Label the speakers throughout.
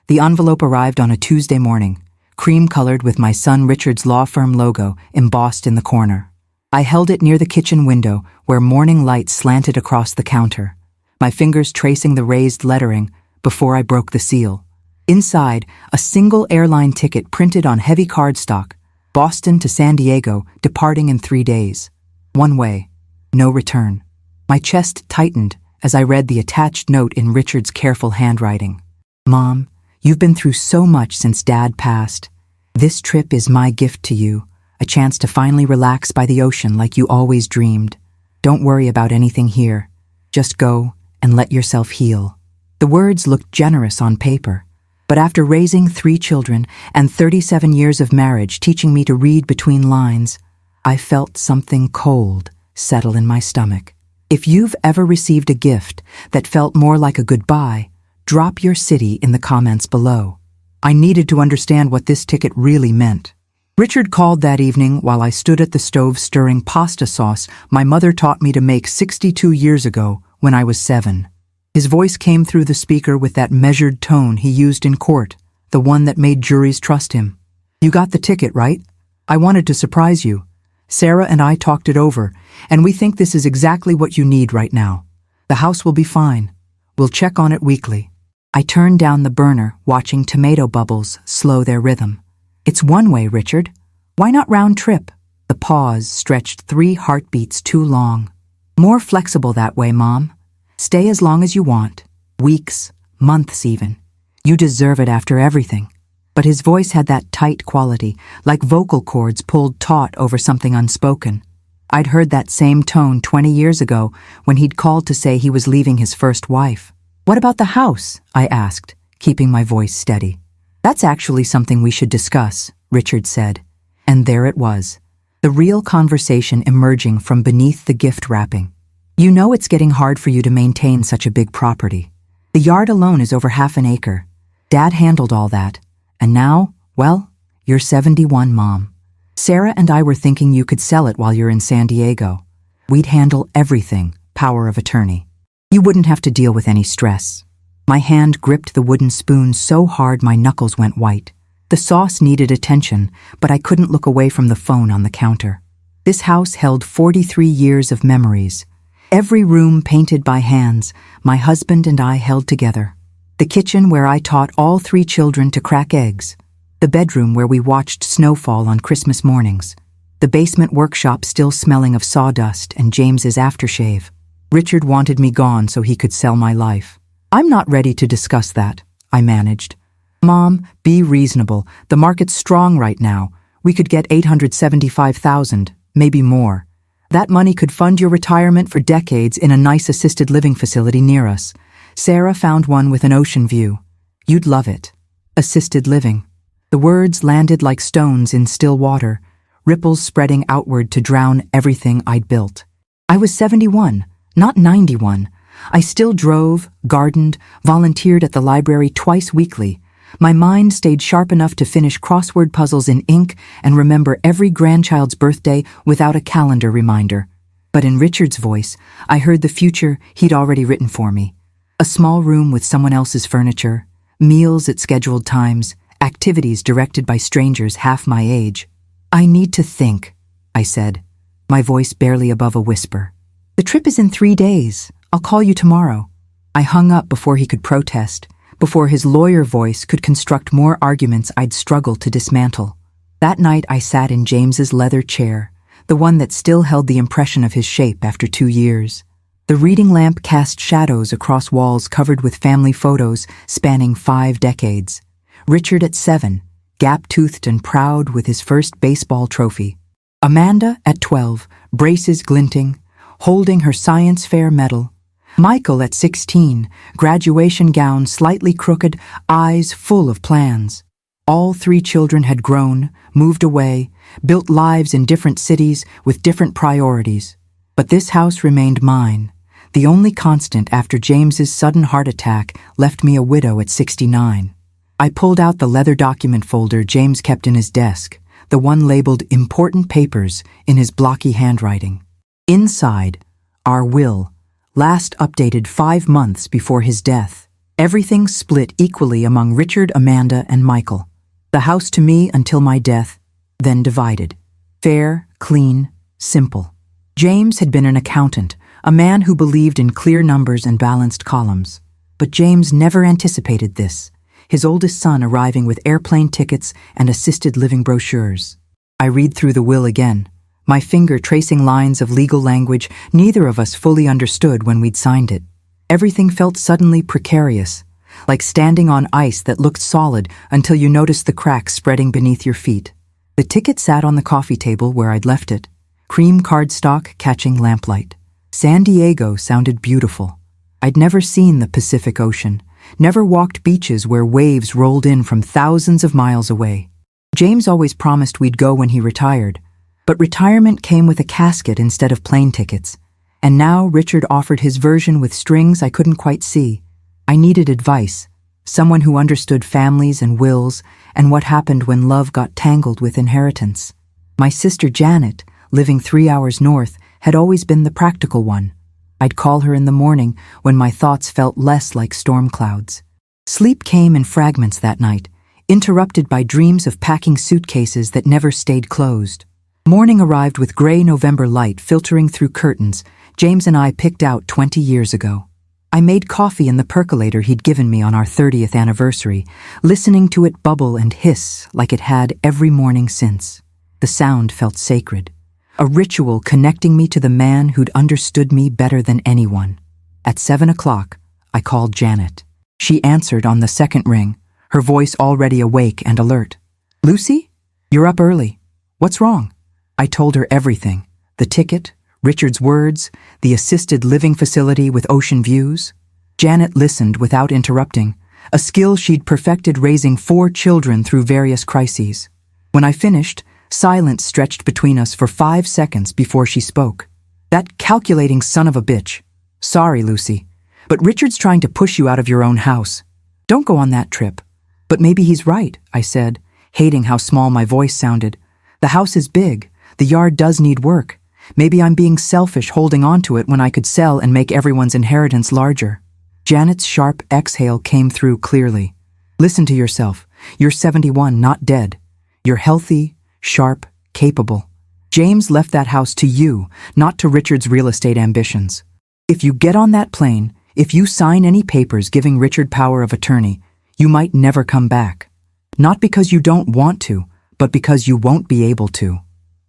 Speaker 1: The envelope arrived on a Tuesday morning, cream-colored with my son Richard's law firm logo embossed in the corner. I held it near the kitchen window where morning light slanted across the counter, my fingers tracing the raised lettering before I broke the seal. Inside, a single airline ticket printed on heavy cardstock, Boston to San Diego, departing in 3 days. One way, no return. My chest tightened as I read the attached note in Richard's careful handwriting. Mom, you've been through so much since Dad passed. This trip is my gift to you, a chance to finally relax by the ocean like you always dreamed. Don't worry about anything here. Just go and let yourself heal. The words looked generous on paper, but after raising 3 children and 37 years of marriage teaching me to read between lines, I felt something cold settle in my stomach. If you've ever received a gift that felt more like a goodbye, drop your city in the comments below. I needed to understand what this ticket really meant. Richard called that evening while I stood at the stove stirring pasta sauce my mother taught me to make 62 years ago when I was 7. His voice came through the speaker with that measured tone he used in court, the one that made juries trust him. You got the ticket, right? I wanted to surprise you. Sarah and I talked it over, and we think this is exactly what you need right now. The house will be fine. We'll check on it weekly. I turned down the burner, watching tomato bubbles slow their rhythm. It's one way, Richard. Why not round trip? The pause stretched 3 heartbeats too long. More flexible that way, Mom. Stay as long as you want. Weeks, months even. You deserve it after everything. But his voice had that tight quality, like vocal cords pulled taut over something unspoken. I'd heard that same tone 20 years ago when he'd called to say he was leaving his first wife. What about the house? I asked, keeping my voice steady. That's actually something we should discuss, Richard said. And there it was, the real conversation emerging from beneath the gift wrapping. You know it's getting hard for you to maintain such a big property. The yard alone is over half an acre. Dad handled all that. And now, well, you're 71, Mom. Sarah and I were thinking you could sell it while you're in San Diego. We'd handle everything, power of attorney. You wouldn't have to deal with any stress. My hand gripped the wooden spoon so hard my knuckles went white. The sauce needed attention, but I couldn't look away from the phone on the counter. This house held 43 years of memories. Every room painted by hands, my husband and I held together. The kitchen where I taught all 3 children to crack eggs. The bedroom where we watched snowfall on Christmas mornings. The basement workshop still smelling of sawdust and James's aftershave. Richard wanted me gone so he could sell my life. I'm not ready to discuss that, I managed. Mom, be reasonable. The market's strong right now. We could get $875,000, maybe more. That money could fund your retirement for decades in a nice assisted living facility near us. Sarah found one with an ocean view. You'd love it. Assisted living. The words landed like stones in still water, ripples spreading outward to drown everything I'd built. I was 71, not 91. I still drove, gardened, volunteered at the library twice weekly. My mind stayed sharp enough to finish crossword puzzles in ink and remember every grandchild's birthday without a calendar reminder. But in Richard's voice, I heard the future he'd already written for me. A small room with someone else's furniture, meals at scheduled times, activities directed by strangers half my age. I need to think, I said, my voice barely above a whisper. The trip is in 3 days. I'll call you tomorrow. I hung up before he could protest, before his lawyer voice could construct more arguments I'd struggled to dismantle. That night I sat in James's leather chair, the one that still held the impression of his shape after 2 years. The reading lamp cast shadows across walls covered with family photos spanning 5 decades. Richard at 7, gap-toothed and proud with his first baseball trophy. Amanda at 12, braces glinting, holding her science fair medal. Michael at 16, graduation gown slightly crooked, eyes full of plans. All 3 children had grown, moved away, built lives in different cities with different priorities. But this house remained mine. The only constant after James's sudden heart attack left me a widow at 69. I pulled out the leather document folder James kept in his desk, the one labeled Important Papers in his blocky handwriting. Inside, our will, last updated 5 months before his death. Everything split equally among Richard, Amanda, and Michael. The house to me until my death, then divided. Fair, clean, simple. James had been an accountant, a man who believed in clear numbers and balanced columns. But James never anticipated this, his oldest son arriving with airplane tickets and assisted living brochures. I read through the will again, my finger tracing lines of legal language neither of us fully understood when we'd signed it. Everything felt suddenly precarious, like standing on ice that looked solid until you noticed the cracks spreading beneath your feet. The ticket sat on the coffee table where I'd left it, cream cardstock catching lamplight. San Diego sounded beautiful. I'd never seen the Pacific Ocean, never walked beaches where waves rolled in from thousands of miles away. James always promised we'd go when he retired, but retirement came with a casket instead of plane tickets, and now Richard offered his version with strings I couldn't quite see. I needed advice, someone who understood families and wills and what happened when love got tangled with inheritance. My sister Janet, living 3 hours north, had always been the practical one. I'd call her in the morning when my thoughts felt less like storm clouds. Sleep came in fragments that night, interrupted by dreams of packing suitcases that never stayed closed. Morning arrived with gray November light filtering through curtains James and I picked out 20 years ago. I made coffee in the percolator he'd given me on our 30th anniversary, listening to it bubble and hiss like it had every morning since. The sound felt sacred, a ritual connecting me to the man who'd understood me better than anyone. At 7 o'clock, I called Janet. She answered on the second ring, her voice already awake and alert. "Lucy? You're up early. What's wrong?" I told her everything, the ticket, Richard's words, the assisted living facility with ocean views. Janet listened without interrupting, a skill she'd perfected raising 4 children through various crises. When I finished, silence stretched between us for 5 seconds before she spoke. "That calculating son of a bitch. Sorry, Lucy, but Richard's trying to push you out of your own house. Don't go on that trip." "But maybe he's right," I said, hating how small my voice sounded. "The house is big. The yard does need work. Maybe I'm being selfish holding on to it when I could sell and make everyone's inheritance larger." Janet's sharp exhale came through clearly. "Listen to yourself. You're 71, not dead. You're healthy, sharp, capable. James left that house to you, not to Richard's real estate ambitions. If you get on that plane, if you sign any papers giving Richard power of attorney, you might never come back. Not because you don't want to, but because you won't be able to."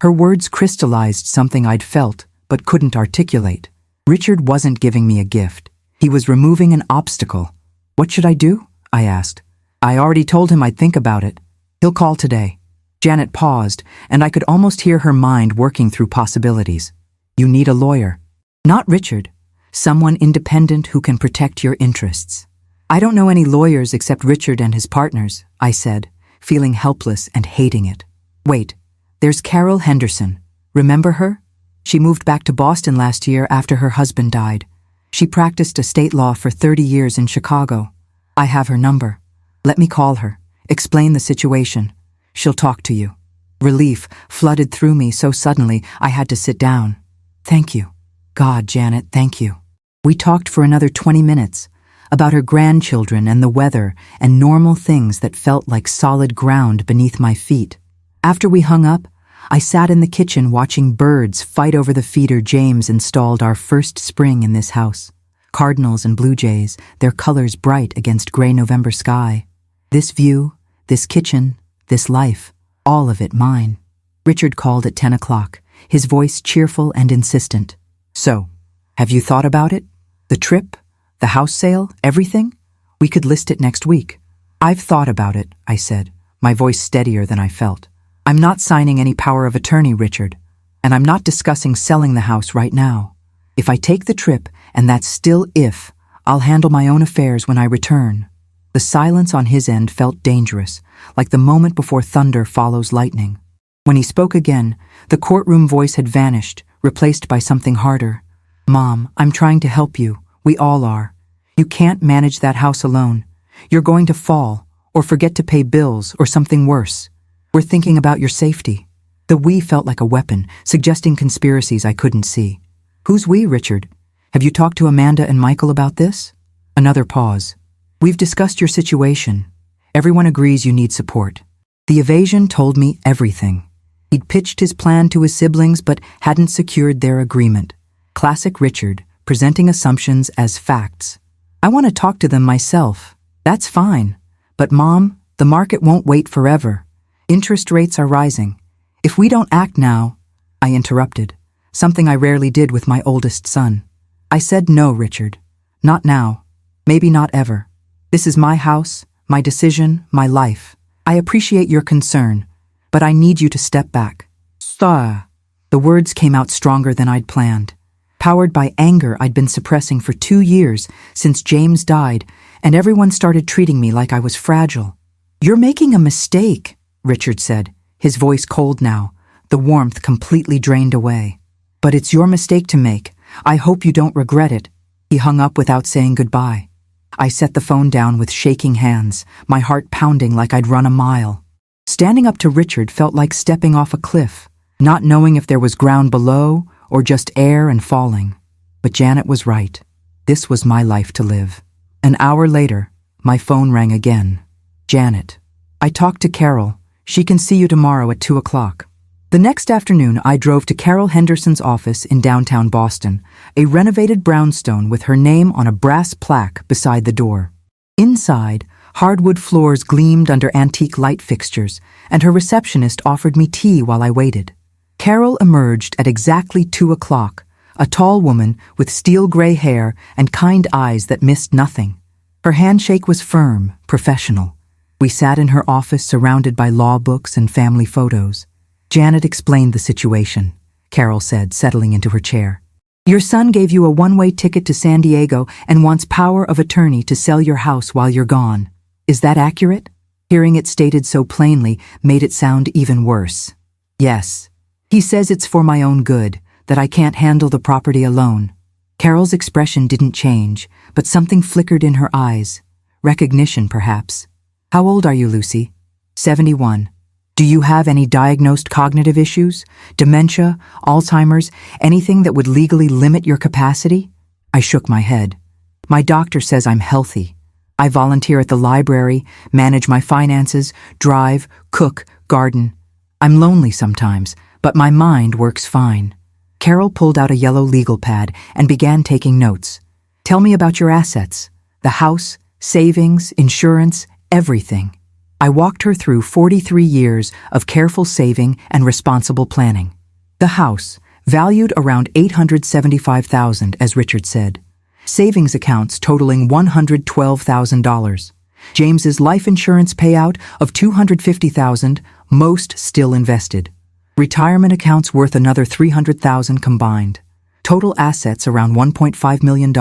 Speaker 1: Her words crystallized something I'd felt, but couldn't articulate. Richard wasn't giving me a gift. He was removing an obstacle. "What should I do?" I asked. "I already told him I'd think about it. He'll call today." Janet paused, and I could almost hear her mind working through possibilities. "You need a lawyer." "Not Richard. Someone independent who can protect your interests." "I don't know any lawyers except Richard and his partners," I said, feeling helpless and hating it. "Wait. There's Carol Henderson. Remember her? She moved back to Boston last year after her husband died. She practiced estate law for 30 years in Chicago. I have her number. Let me call her. Explain the situation. She'll talk to you." Relief flooded through me so suddenly I had to sit down. "Thank you. God, Janet, thank you." We talked for another 20 minutes, about her grandchildren and the weather and normal things that felt like solid ground beneath my feet. After we hung up, I sat in the kitchen watching birds fight over the feeder James installed our first spring in this house. Cardinals and blue jays, their colors bright against gray November sky. This view, this kitchen, this life, all of it mine. Richard called at 10 o'clock, his voice cheerful and insistent. "So, have you thought about it? The trip? The house sale? Everything? We could list it next week." "I've thought about it," I said, my voice steadier than I felt. "I'm not signing any power of attorney, Richard, and I'm not discussing selling the house right now. If I take the trip, and that's still if, I'll handle my own affairs when I return." The silence on his end felt dangerous, like the moment before thunder follows lightning. When he spoke again, the courtroom voice had vanished, replaced by something harder. "Mom, I'm trying to help you. We all are. You can't manage that house alone. You're going to fall, or forget to pay bills, or something worse. We're thinking about your safety." The "we" felt like a weapon, suggesting conspiracies I couldn't see. "Who's we, Richard? Have you talked to Amanda and Michael about this?" Another pause. We've discussed your situation. Everyone agrees you need support. The evasion told me everything. He'd pitched his plan to his siblings but hadn't secured their agreement. Classic Richard, presenting assumptions as facts. I want to talk to them myself. That's fine. But Mom, the market won't wait forever. Interest rates are rising. If we don't act now, I interrupted, something I rarely did with my oldest son. I said no, Richard. Not now. Maybe not ever. This is my house, my decision, my life. I appreciate your concern, but I need you to step back. Sir. The words came out stronger than I'd planned. Powered by anger I'd been suppressing for 2 years since James died, and everyone started treating me like I was fragile. You're making a mistake, Richard said, his voice cold now, the warmth completely drained away. But it's your mistake to make. I hope you don't regret it. He hung up without saying goodbye. I set the phone down with shaking hands, my heart pounding like I'd run a mile. Standing up to Richard felt like stepping off a cliff, not knowing if there was ground below or just air and falling. But Janet was right. This was my life to live. An hour later, my phone rang again. Janet. I talked to Carol. She can see you tomorrow at 2 o'clock. The next afternoon, I drove to Carol Henderson's office in downtown Boston, a renovated brownstone with her name on a brass plaque beside the door. Inside, hardwood floors gleamed under antique light fixtures, and her receptionist offered me tea while I waited. Carol emerged at exactly 2 o'clock, a tall woman with steel-gray hair and kind eyes that missed nothing. Her handshake was firm, professional. We sat in her office surrounded by law books and family photos. Janet explained the situation, Carol said, settling into her chair. Your son gave you a one-way ticket to San Diego and wants power of attorney to sell your house while you're gone. Is that accurate? Hearing it stated so plainly made it sound even worse. Yes. He says it's for my own good, that I can't handle the property alone. Carol's expression didn't change, but something flickered in her eyes. Recognition, perhaps. How old are you, Lucy? 71. Do you have any diagnosed cognitive issues? Dementia, Alzheimer's, anything that would legally limit your capacity? I shook my head. My doctor says I'm healthy. I volunteer at the library, manage my finances, drive, cook, garden. I'm lonely sometimes, but my mind works fine. Carol pulled out a yellow legal pad and began taking notes. Tell me about your assets. The house, savings, insurance, everything. I walked her through 43 years of careful saving and responsible planning. The house, valued around $875,000, as Richard said. Savings accounts totaling $112,000. James's life insurance payout of $250,000, most still invested. Retirement accounts worth another $300,000 combined. Total assets around $1.5 million,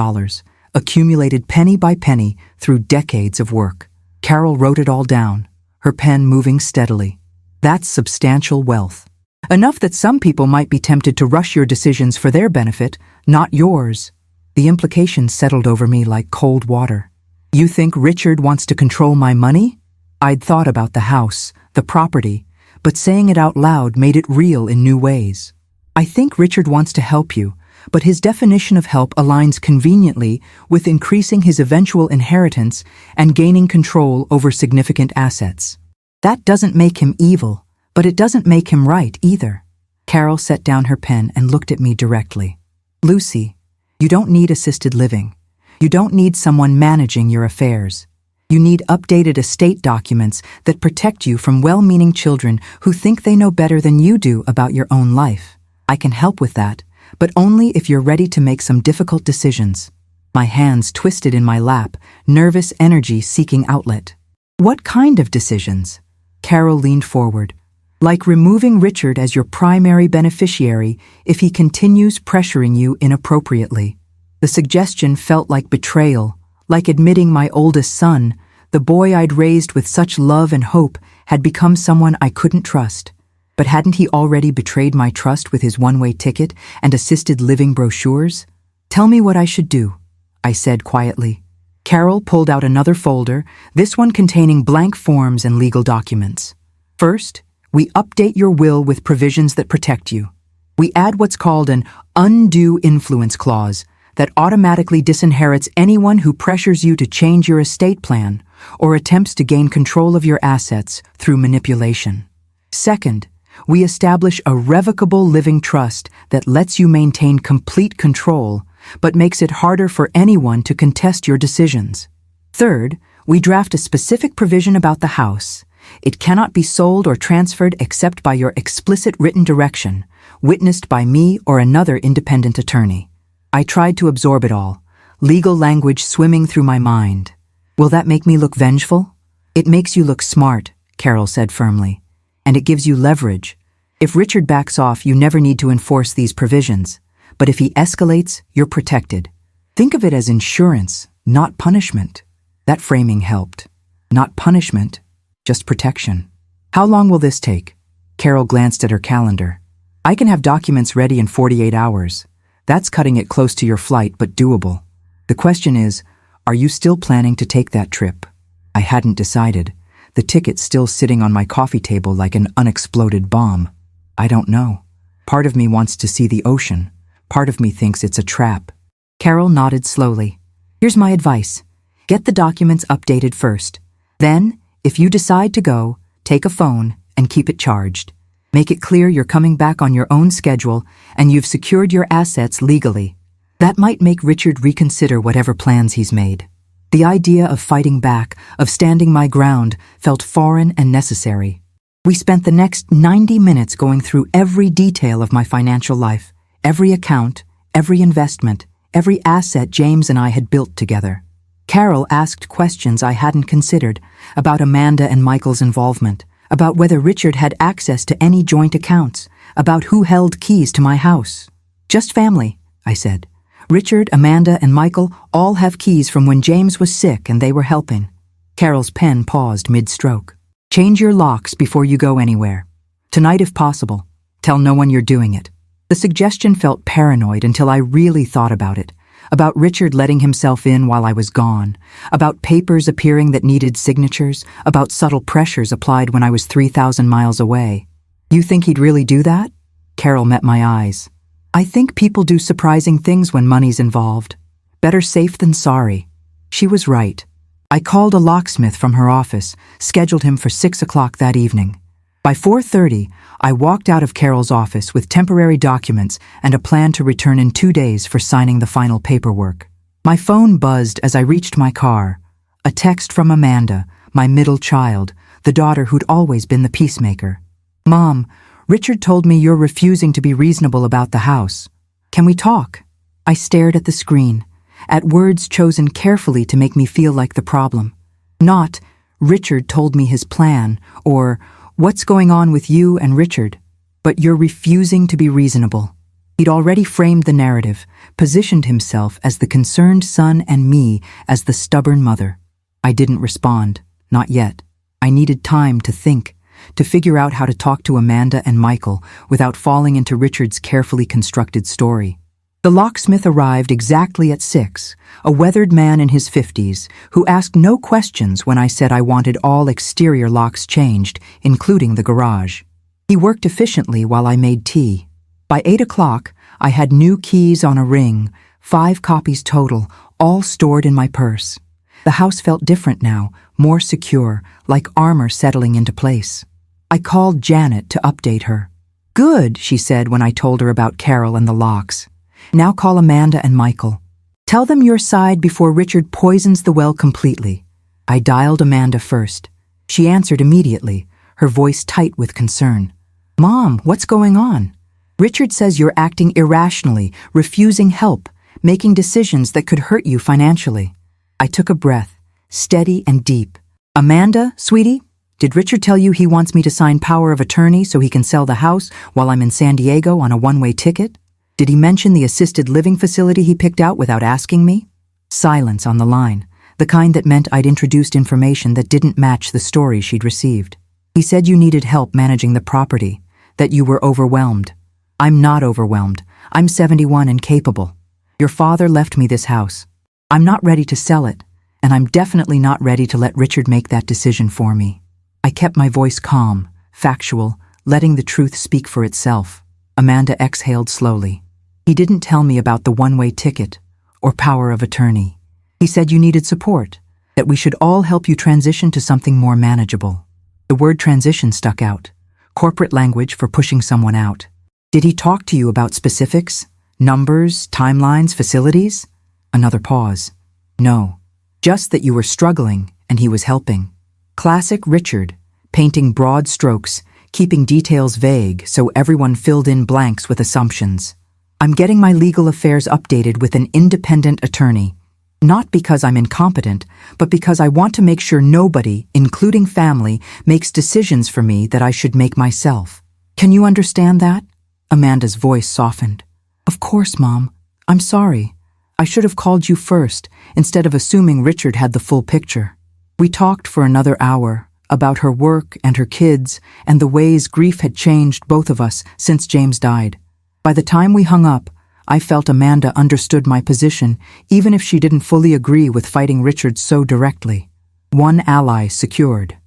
Speaker 1: accumulated penny by penny through decades of work. Carol wrote it all down, her pen moving steadily. That's substantial wealth. Enough that some people might be tempted to rush your decisions for their benefit, not yours. The implications settled over me like cold water. You think Richard wants to control my money? I'd thought about the house, the property, but saying it out loud made it real in new ways. I think Richard wants to help you, but his definition of help aligns conveniently with increasing his eventual inheritance and gaining control over significant assets. That doesn't make him evil, but it doesn't make him right either. Carol set down her pen and looked at me directly. Lucy, you don't need assisted living. You don't need someone managing your affairs. You need updated estate documents that protect you from well-meaning children who think they know better than you do about your own life. I can help with that, but only if you're ready to make some difficult decisions. My hands twisted in my lap, nervous energy seeking outlet. What kind of decisions? Carol leaned forward. Like removing Richard as your primary beneficiary if he continues pressuring you inappropriately. The suggestion felt like betrayal, like admitting my oldest son, the boy I'd raised with such love and hope, had become someone I couldn't trust. But hadn't he already betrayed my trust with his one-way ticket and assisted living brochures? Tell me what I should do, I said quietly. Carol pulled out another folder, this one containing blank forms and legal documents. First, we update your will with provisions that protect you. We add what's called an undue influence clause. that automatically disinherits anyone who pressures you to change your estate plan or attempts to gain control of your assets through manipulation. Second, we establish a revocable living trust that lets you maintain complete control but makes it harder for anyone to contest your decisions. Third, we draft a specific provision about the house. It cannot be sold or transferred except by your explicit written direction, witnessed by me or another independent attorney. I tried to absorb it all, legal language swimming through my mind. Will that make me look vengeful? It makes you look smart, Carol said firmly. And it gives you leverage. If Richard backs off, you never need to enforce these provisions. But if he escalates, you're protected. Think of it as insurance, not punishment. That framing helped. Not punishment, just protection. How long will this take? Carol glanced at her calendar. I can have documents ready in 48 hours. That's cutting it close to your flight, but doable. The question is, are you still planning to take that trip? I hadn't decided. The ticket's still sitting on my coffee table like an unexploded bomb. I don't know. Part of me wants to see the ocean. Part of me thinks it's a trap. Carol nodded slowly. Here's my advice. Get the documents updated first. Then, if you decide to go, take a phone and keep it charged. Make it clear you're coming back on your own schedule and you've secured your assets legally. That might make Richard reconsider whatever plans he's made. The idea of fighting back, of standing my ground, felt foreign and necessary. We spent the next 90 minutes going through every detail of my financial life, every account, every investment, every asset James and I had built together. Carol asked questions I hadn't considered about Amanda and Michael's involvement, about whether Richard had access to any joint accounts, about who held keys to my house. Just family, I said. Richard, Amanda, and Michael all have keys from when James was sick and they were helping. Carol's pen paused mid-stroke. Change your locks before you go anywhere. Tonight if possible. Tell no one you're doing it. The suggestion felt paranoid until I really thought about it. About Richard letting himself in while I was gone. About papers appearing that needed signatures. About subtle pressures applied when I was 3,000 miles away. You think he'd really do that? Carol met my eyes. I think people do surprising things when money's involved. Better safe than sorry. She was right. I called a locksmith from her office, scheduled him for 6 o'clock that evening. By 4:30, I walked out of Carol's office with temporary documents and a plan to return in 2 days for signing the final paperwork. My phone buzzed as I reached my car. A text from Amanda, my middle child, the daughter who'd always been the peacemaker. Mom, Richard told me you're refusing to be reasonable about the house. Can we talk? I stared at the screen, at words chosen carefully to make me feel like the problem. Not, Richard told me his plan, or, what's going on with you and Richard? But you're refusing to be reasonable. He'd already framed the narrative, positioned himself as the concerned son and me as the stubborn mother. I didn't respond, not yet. I needed time to think, to figure out how to talk to Amanda and Michael without falling into Richard's carefully constructed story. The locksmith arrived exactly at 6, a weathered man in his 50s who asked no questions when I said I wanted all exterior locks changed, including the garage. He worked efficiently while I made tea. By 8 o'clock, I had new keys on a ring, 5 copies total, all stored in my purse. The house felt different now, more secure, like armor settling into place. I called Janet to update her. Good, she said when I told her about Carol and the locks. Now call Amanda and Michael. Tell them your side before Richard poisons the well completely. I dialed Amanda first. She answered immediately, her voice tight with concern. Mom, what's going on? Richard says you're acting irrationally, refusing help, making decisions that could hurt you financially. I took a breath, steady and deep. Amanda, sweetie, did Richard tell you he wants me to sign power of attorney so he can sell the house while I'm in San Diego on a one-way ticket? Did he mention the assisted living facility he picked out without asking me? Silence on the line, the kind that meant I'd introduced information that didn't match the story she'd received. He said you needed help managing the property, that you were overwhelmed. I'm not overwhelmed. I'm 71 and capable. Your father left me this house. I'm not ready to sell it, and I'm definitely not ready to let Richard make that decision for me. I kept my voice calm, factual, letting the truth speak for itself. Amanda exhaled slowly. He didn't tell me about the one-way ticket, or power of attorney. He said you needed support, that we should all help you transition to something more manageable. The word transition stuck out, corporate language for pushing someone out. Did he talk to you about specifics? Numbers, timelines, facilities? Another pause. No, just that you were struggling and he was helping. Classic Richard, painting broad strokes, keeping details vague so everyone filled in blanks with assumptions. I'm getting my legal affairs updated with an independent attorney. Not because I'm incompetent, but because I want to make sure nobody, including family, makes decisions for me that I should make myself. Can you understand that? Amanda's voice softened. Of course, Mom. I'm sorry. I should have called you first, instead of assuming Richard had the full picture. We talked for another hour, about her work and her kids, and the ways grief had changed both of us since James died. By the time we hung up, I felt Amanda understood my position, even if she didn't fully agree with fighting Richard so directly. One ally secured.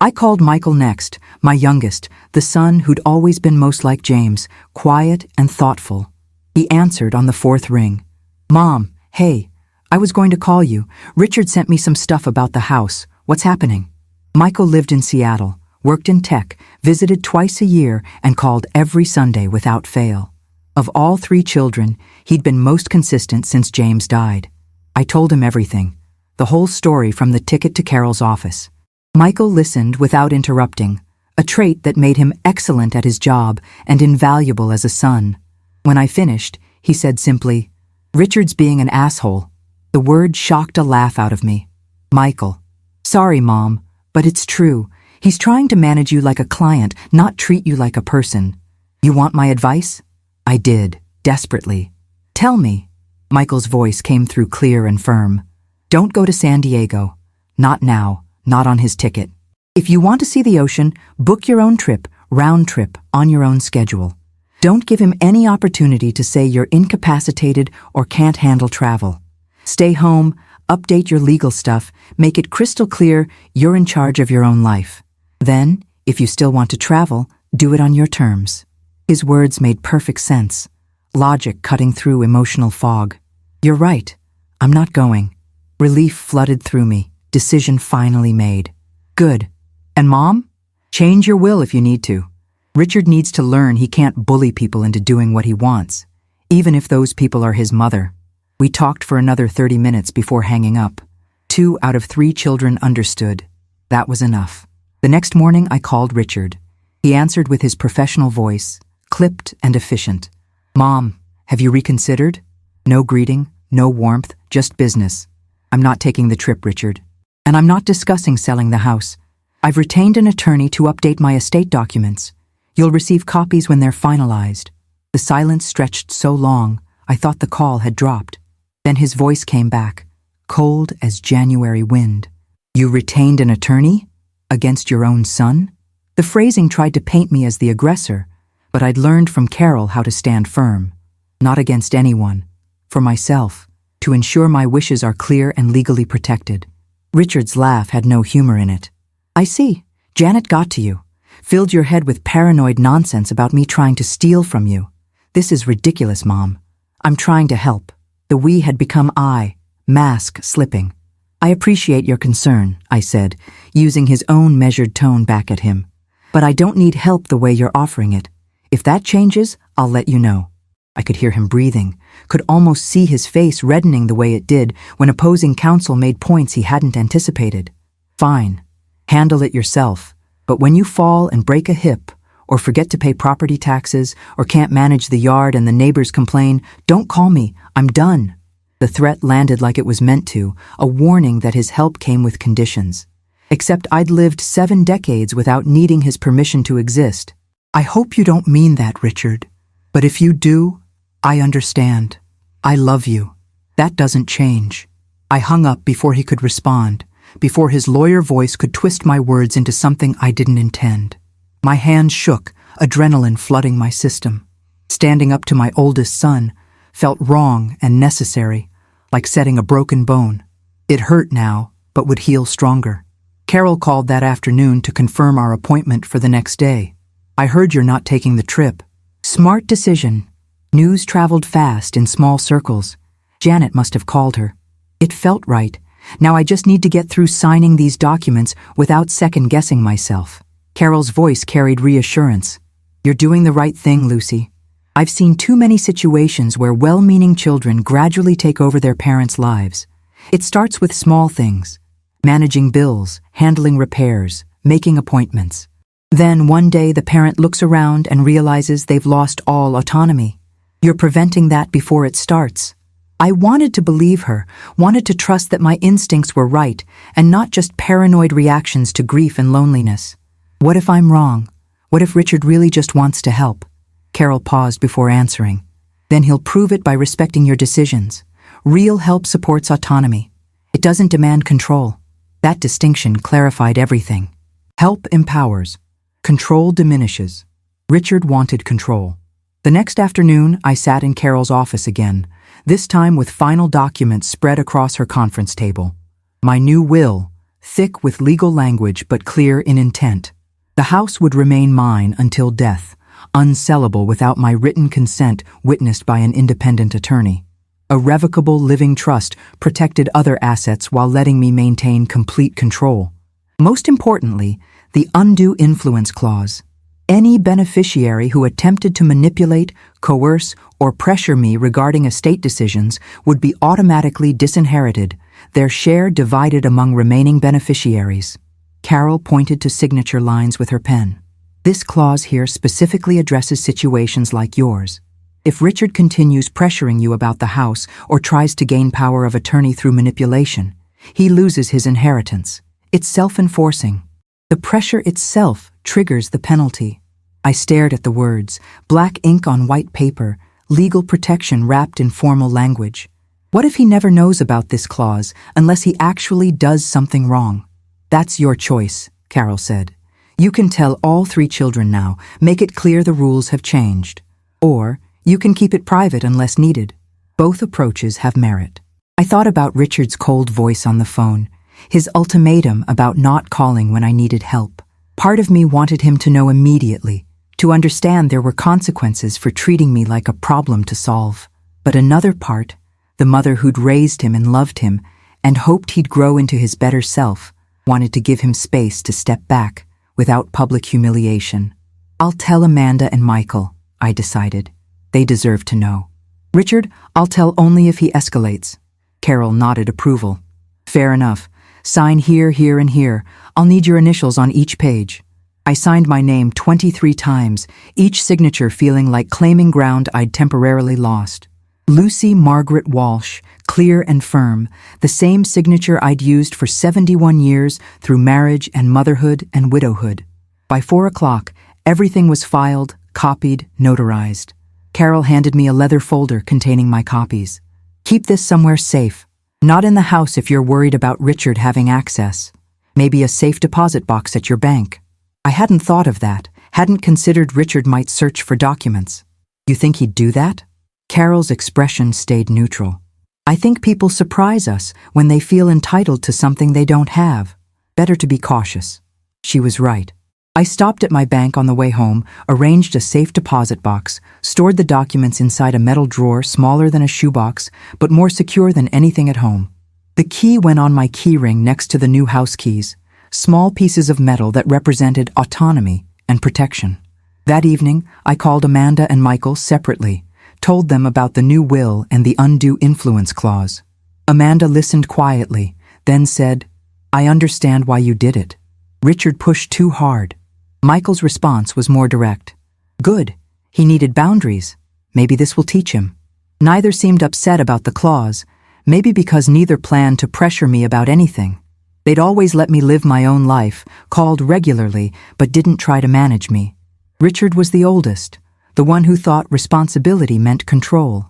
Speaker 1: I called Michael next, my youngest, the son who'd always been most like James, quiet and thoughtful. He answered on the fourth ring. Mom, hey, I was going to call you. Richard sent me some stuff about the house. What's happening? Michael lived in Seattle, worked in tech, visited twice a year, and called every Sunday without fail. Of all 3 children, he'd been most consistent since James died. I told him everything, the whole story from the ticket to Carol's office. Michael listened without interrupting, a trait that made him excellent at his job and invaluable as a son. When I finished, he said simply, Richard's being an asshole. The word shocked a laugh out of me. Michael. Sorry, Mom, but it's true. He's trying to manage you like a client, not treat you like a person. You want my advice? I did, desperately. Tell me. Michael's voice came through clear and firm. Don't go to San Diego. Not now, not on his ticket. If you want to see the ocean, book your own trip, round trip, on your own schedule. Don't give him any opportunity to say you're incapacitated or can't handle travel. Stay home, update your legal stuff, make it crystal clear you're in charge of your own life. Then, if you still want to travel, do it on your terms. His words made perfect sense, logic cutting through emotional fog. You're right. I'm not going. Relief flooded through me, decision finally made. Good. And Mom? Change your will if you need to. Richard needs to learn he can't bully people into doing what he wants, even if those people are his mother. We talked for another 30 minutes before hanging up. 2 out of 3 children understood. That was enough. The next morning I called Richard. He answered with his professional voice, clipped and efficient. Mom, have you reconsidered? No greeting, no warmth, just business. I'm not taking the trip, Richard. And I'm not discussing selling the house. I've retained an attorney to update my estate documents. You'll receive copies when they're finalized. The silence stretched so long, I thought the call had dropped. Then his voice came back, cold as January wind. You retained an attorney? Against your own son? The phrasing tried to paint me as the aggressor, but I'd learned from Carol how to stand firm. Not against anyone. For myself, to ensure my wishes are clear and legally protected. Richard's laugh had no humor in it. I see. Janet got to you. Filled your head with paranoid nonsense about me trying to steal from you. This is ridiculous, Mom. I'm trying to help. The we had become I, mask slipping. I appreciate your concern, I said, using his own measured tone back at him. But I don't need help the way you're offering it. If that changes, I'll let you know. I could hear him breathing, could almost see his face reddening the way it did when opposing counsel made points he hadn't anticipated. Fine. Handle it yourself. But when you fall and break a hip, or forget to pay property taxes, or can't manage the yard and the neighbors complain, don't call me. I'm done. The threat landed like it was meant to, a warning that his help came with conditions. Except I'd lived 7 decades without needing his permission to exist. I hope you don't mean that, Richard. But if you do, I understand. I love you. That doesn't change. I hung up before he could respond, before his lawyer voice could twist my words into something I didn't intend. My hands shook, adrenaline flooding my system. Standing up to my oldest son felt wrong and necessary, like setting a broken bone. It hurt now, but would heal stronger. Carol called that afternoon to confirm our appointment for the next day. I heard you're not taking the trip. Smart decision. News traveled fast in small circles. Janet must have called her. It felt right. Now I just need to get through signing these documents without second-guessing myself. Carol's voice carried reassurance. You're doing the right thing, Lucy. I've seen too many situations where well-meaning children gradually take over their parents' lives. It starts with small things. Managing bills, handling repairs, making appointments. Then one day the parent looks around and realizes they've lost all autonomy. You're preventing that before it starts. I wanted to believe her, wanted to trust that my instincts were right and not just paranoid reactions to grief and loneliness. What if I'm wrong? What if Richard really just wants to help? Carol paused before answering. Then he'll prove it by respecting your decisions. Real help supports autonomy. It doesn't demand control. That distinction clarified everything. Help empowers. Control diminishes. Richard wanted control. The next afternoon, I sat in Carol's office again, this time with final documents spread across her conference table. My new will, thick with legal language but clear in intent. The house would remain mine until death, unsellable without my written consent witnessed by an independent attorney. A revocable living trust protected other assets while letting me maintain complete control. Most importantly, the undue influence clause. Any beneficiary who attempted to manipulate, coerce, or pressure me regarding estate decisions would be automatically disinherited, their share divided among remaining beneficiaries. Carol pointed to signature lines with her pen. This clause here specifically addresses situations like yours. If Richard continues pressuring you about the house or tries to gain power of attorney through manipulation, he loses his inheritance. It's self-enforcing. The pressure itself triggers the penalty. I stared at the words, black ink on white paper, legal protection wrapped in formal language. What if he never knows about this clause unless he actually does something wrong? That's your choice, Carol said. You can tell all 3 children now, make it clear the rules have changed. Or you can keep it private unless needed. Both approaches have merit. I thought about Richard's cold voice on the phone, his ultimatum about not calling when I needed help. Part of me wanted him to know immediately, to understand there were consequences for treating me like a problem to solve. But another part, the mother who'd raised him and loved him and hoped he'd grow into his better self, wanted to give him space to step back without public humiliation. I'll tell Amanda and Michael, I decided. They deserve to know. Richard, I'll tell only if he escalates. Carol nodded approval. Fair enough. Sign here, here, and here. I'll need your initials on each page. I signed my name 23 times, each signature feeling like claiming ground I'd temporarily lost. Lucy Margaret Walsh, clear and firm, the same signature I'd used for 71 years through marriage and motherhood and widowhood. By 4 o'clock, everything was filed, copied, notarized. Carol handed me a leather folder containing my copies. Keep this somewhere safe. Not in the house if you're worried about Richard having access. Maybe a safe deposit box at your bank. I hadn't thought of that, hadn't considered Richard might search for documents. You think he'd do that? Carol's expression stayed neutral. I think people surprise us when they feel entitled to something they don't have. Better to be cautious. She was right. I stopped at my bank on the way home, arranged a safe deposit box, stored the documents inside a metal drawer smaller than a shoebox, but more secure than anything at home. The key went on my key ring next to the new house keys, small pieces of metal that represented autonomy and protection. That evening, I called Amanda and Michael separately, told them about the new will and the undue influence clause. Amanda listened quietly, then said, I understand why you did it. Richard pushed too hard. Michael's response was more direct. Good. He needed boundaries. Maybe this will teach him. Neither seemed upset about the clause, maybe because neither planned to pressure me about anything. They'd always let me live my own life, called regularly, but didn't try to manage me. Richard was the oldest, the one who thought responsibility meant control.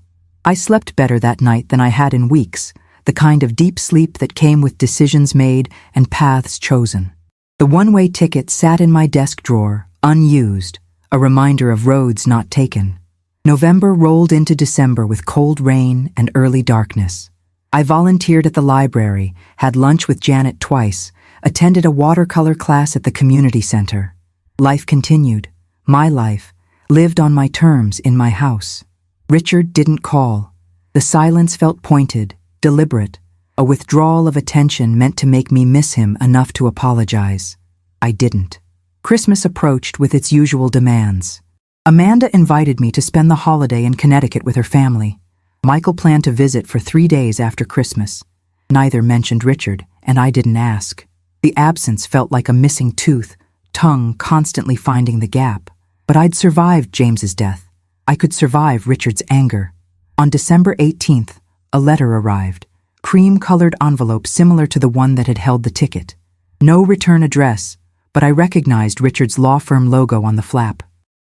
Speaker 1: I slept better that night than I had in weeks, the kind of deep sleep that came with decisions made and paths chosen. The one-way ticket sat in my desk drawer, unused, a reminder of roads not taken. November rolled into December with cold rain and early darkness. I volunteered at the library, had lunch with Janet twice, attended a watercolor class at the community center. Life continued. My life, lived on my terms in my house. Richard didn't call. The silence felt pointed, deliberate, a withdrawal of attention meant to make me miss him enough to apologize. I didn't. Christmas approached with its usual demands. Amanda invited me to spend the holiday in Connecticut with her family. Michael planned to visit for 3 days after Christmas. Neither mentioned Richard, and I didn't ask. The absence felt like a missing tooth, tongue constantly finding the gap. But I'd survived James's death. I could survive Richard's anger. On December 18th, a letter arrived, cream-colored envelope similar to the one that had held the ticket. No return address, but I recognized Richard's law firm logo on the flap.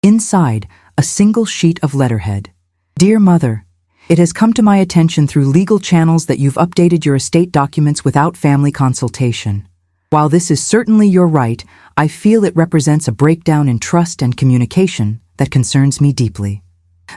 Speaker 1: Inside, a single sheet of letterhead. Dear Mother, it has come to my attention through legal channels that you've updated your estate documents without family consultation. While this is certainly your right, I feel it represents a breakdown in trust and communication that concerns me deeply.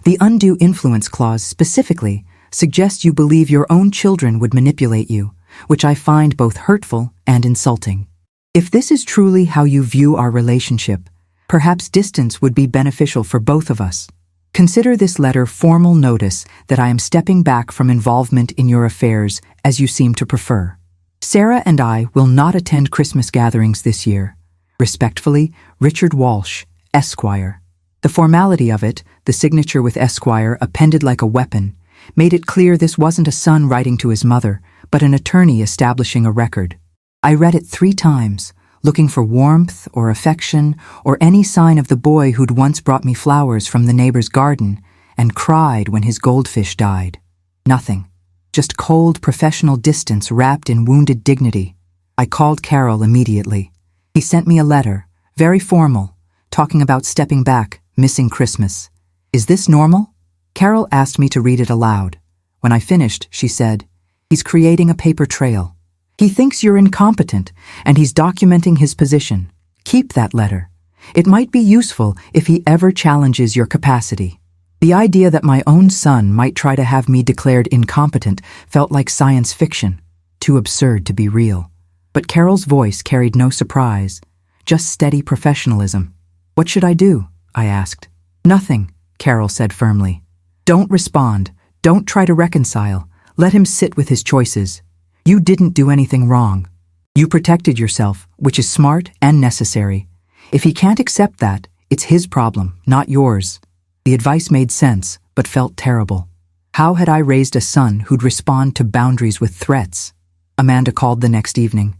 Speaker 1: The undue influence clause specifically suggests you believe your own children would manipulate you, which I find both hurtful and insulting. If this is truly how you view our relationship, perhaps distance would be beneficial for both of us. Consider this letter formal notice that I am stepping back from involvement in your affairs as you seem to prefer. Sarah and I will not attend Christmas gatherings this year. Respectfully, Richard Walsh, Esquire. The formality of it, the signature with Esquire appended like a weapon, made it clear this wasn't a son writing to his mother, but an attorney establishing a record. I read it 3 times, looking for warmth or affection or any sign of the boy who'd once brought me flowers from the neighbor's garden and cried when his goldfish died. Nothing. Just cold professional distance wrapped in wounded dignity. I called Carol immediately. He sent me a letter, very formal, talking about stepping back, missing Christmas. Is this normal? Carol asked me to read it aloud. When I finished, she said, he's creating a paper trail. He thinks you're incompetent, and he's documenting his position. Keep that letter. It might be useful if he ever challenges your capacity. The idea that my own son might try to have me declared incompetent felt like science fiction, too absurd to be real. But Carol's voice carried no surprise, just steady professionalism. What should I do? I asked. Nothing, Carol said firmly. Don't respond. Don't try to reconcile. Let him sit with his choices. You didn't do anything wrong. You protected yourself, which is smart and necessary. If he can't accept that, it's his problem, not yours. The advice made sense, but felt terrible. How had I raised a son who'd respond to boundaries with threats? Amanda called the next evening.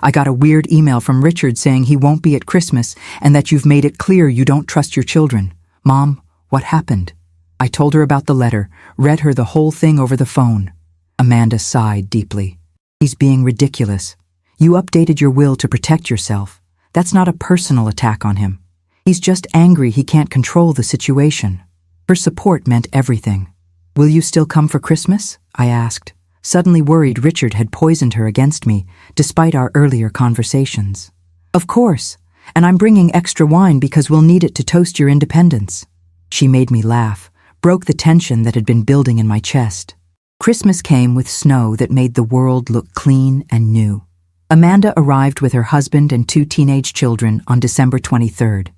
Speaker 1: I got a weird email from Richard saying he won't be at Christmas and that you've made it clear you don't trust your children. Mom, what happened? I told her about the letter, read her the whole thing over the phone. Amanda sighed deeply. He's being ridiculous. You updated your will to protect yourself. That's not a personal attack on him. He's just angry he can't control the situation. Her support meant everything. Will you still come for Christmas? I asked, suddenly worried Richard had poisoned her against me, despite our earlier conversations. Of course, and I'm bringing extra wine because we'll need it to toast your independence. She made me laugh, broke the tension that had been building in my chest. Christmas came with snow that made the world look clean and new. Amanda arrived with her husband and 2 teenage children on December 23rd.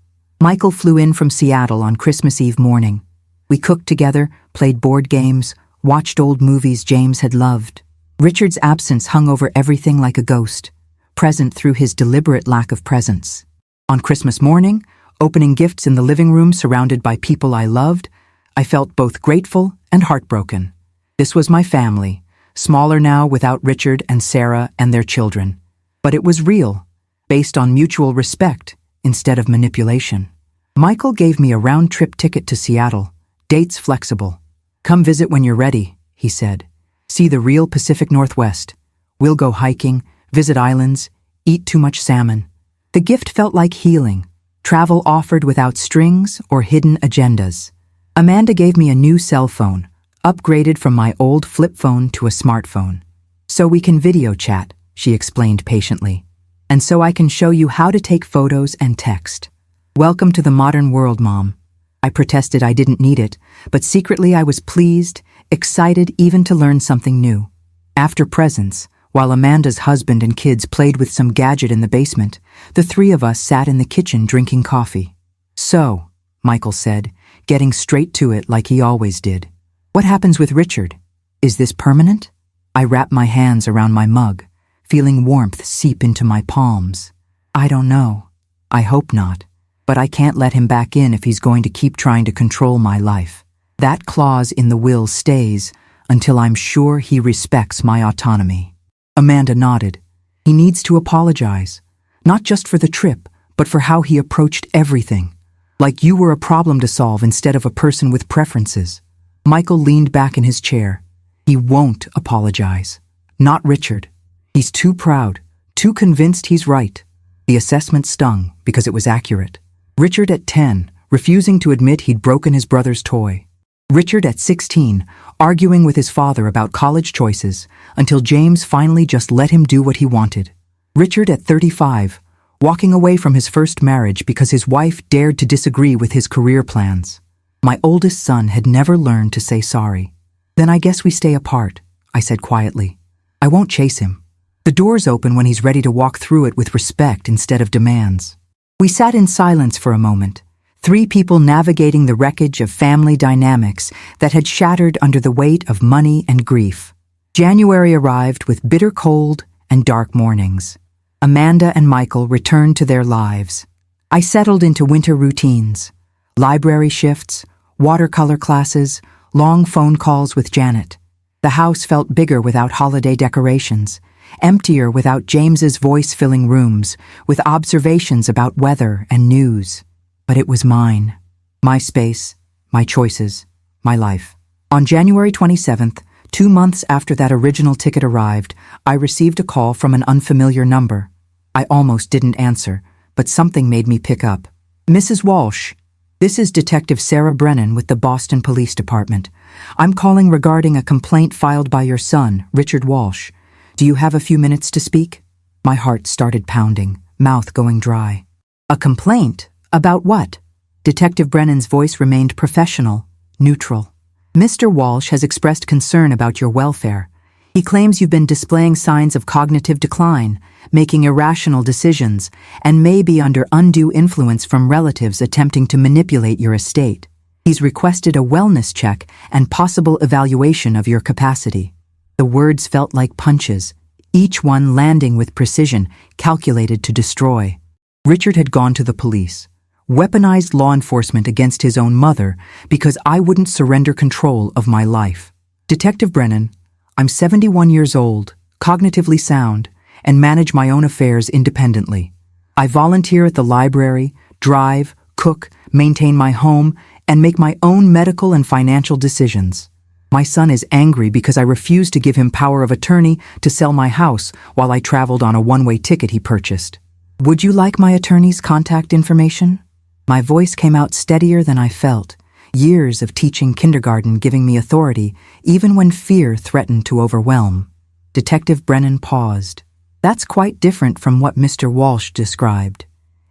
Speaker 1: Michael flew in from Seattle on Christmas Eve morning. We cooked together, played board games, watched old movies James had loved. Richard's absence hung over everything like a ghost, present through his deliberate lack of presence. On Christmas morning, opening gifts in the living room surrounded by people I loved, I felt both grateful and heartbroken. This was my family, smaller now without Richard and Sarah and their children. But it was real, based on mutual respect instead of manipulation. Michael gave me a round-trip ticket to Seattle, dates flexible. Come visit when you're ready, he said. See the real Pacific Northwest. We'll go hiking, visit islands, eat too much salmon. The gift felt like healing, travel offered without strings or hidden agendas. Amanda gave me a new cell phone, upgraded from my old flip phone to a smartphone. So we can video chat, she explained patiently. And so I can show you how to take photos and text. Welcome to the modern world, Mom. I protested I didn't need it, but secretly I was pleased, excited even to learn something new. After presents, while Amanda's husband and kids played with some gadget in the basement, the 3 of us sat in the kitchen drinking coffee. So, Michael said, getting straight to it like he always did. What happens with Richard? Is this permanent? I wrap my hands around my mug, feeling warmth seep into my palms. I don't know. I hope not. But I can't let him back in if he's going to keep trying to control my life. That clause in the will stays until I'm sure he respects my autonomy. Amanda nodded. He needs to apologize, not just for the trip, but for how he approached everything. Like you were a problem to solve instead of a person with preferences. Michael leaned back in his chair. He won't apologize. Not Richard. He's too proud, too convinced he's right. The assessment stung because it was accurate. Richard at 10, refusing to admit he'd broken his brother's toy. Richard at 16, arguing with his father about college choices until James finally just let him do what he wanted. Richard at 35, walking away from his first marriage because his wife dared to disagree with his career plans. My oldest son had never learned to say sorry. Then I guess we stay apart, I said quietly. I won't chase him. The door's open when he's ready to walk through it with respect instead of demands. We sat in silence for a moment. 3 people navigating the wreckage of family dynamics that had shattered under the weight of money and grief. January arrived with bitter cold and dark mornings. Amanda and Michael returned to their lives. I settled into winter routines. Library shifts, watercolor classes, long phone calls with Janet. The house felt bigger without holiday decorations, emptier without James's voice-filling rooms, with observations about weather and news. But it was mine. My space, my choices, my life. On January 27th, 2 months after that original ticket arrived, I received a call from an unfamiliar number. I almost didn't answer, but something made me pick up. Mrs. Walsh, this is Detective Sarah Brennan with the Boston Police Department. I'm calling regarding a complaint filed by your son, Richard Walsh. Do you have a few minutes to speak? My heart started pounding, mouth going dry. A complaint? About what? Detective Brennan's voice remained professional, neutral. Mr. Walsh has expressed concern about your welfare. He claims you've been displaying signs of cognitive decline, making irrational decisions, and may be under undue influence from relatives attempting to manipulate your estate. He's requested a wellness check and possible evaluation of your capacity. The words felt like punches, each one landing with precision, calculated to destroy. Richard had gone to the police. Weaponized law enforcement against his own mother because I wouldn't surrender control of my life. Detective Brennan, I'm 71 years old, cognitively sound, and manage my own affairs independently. I volunteer at the library, drive, cook, maintain my home, and make my own medical and financial decisions. My son is angry because I refused to give him power of attorney to sell my house while I traveled on a one-way ticket he purchased. Would you like my attorney's contact information? My voice came out steadier than I felt, years of teaching kindergarten giving me authority, even when fear threatened to overwhelm. Detective Brennan paused. That's quite different from what Mr. Walsh described.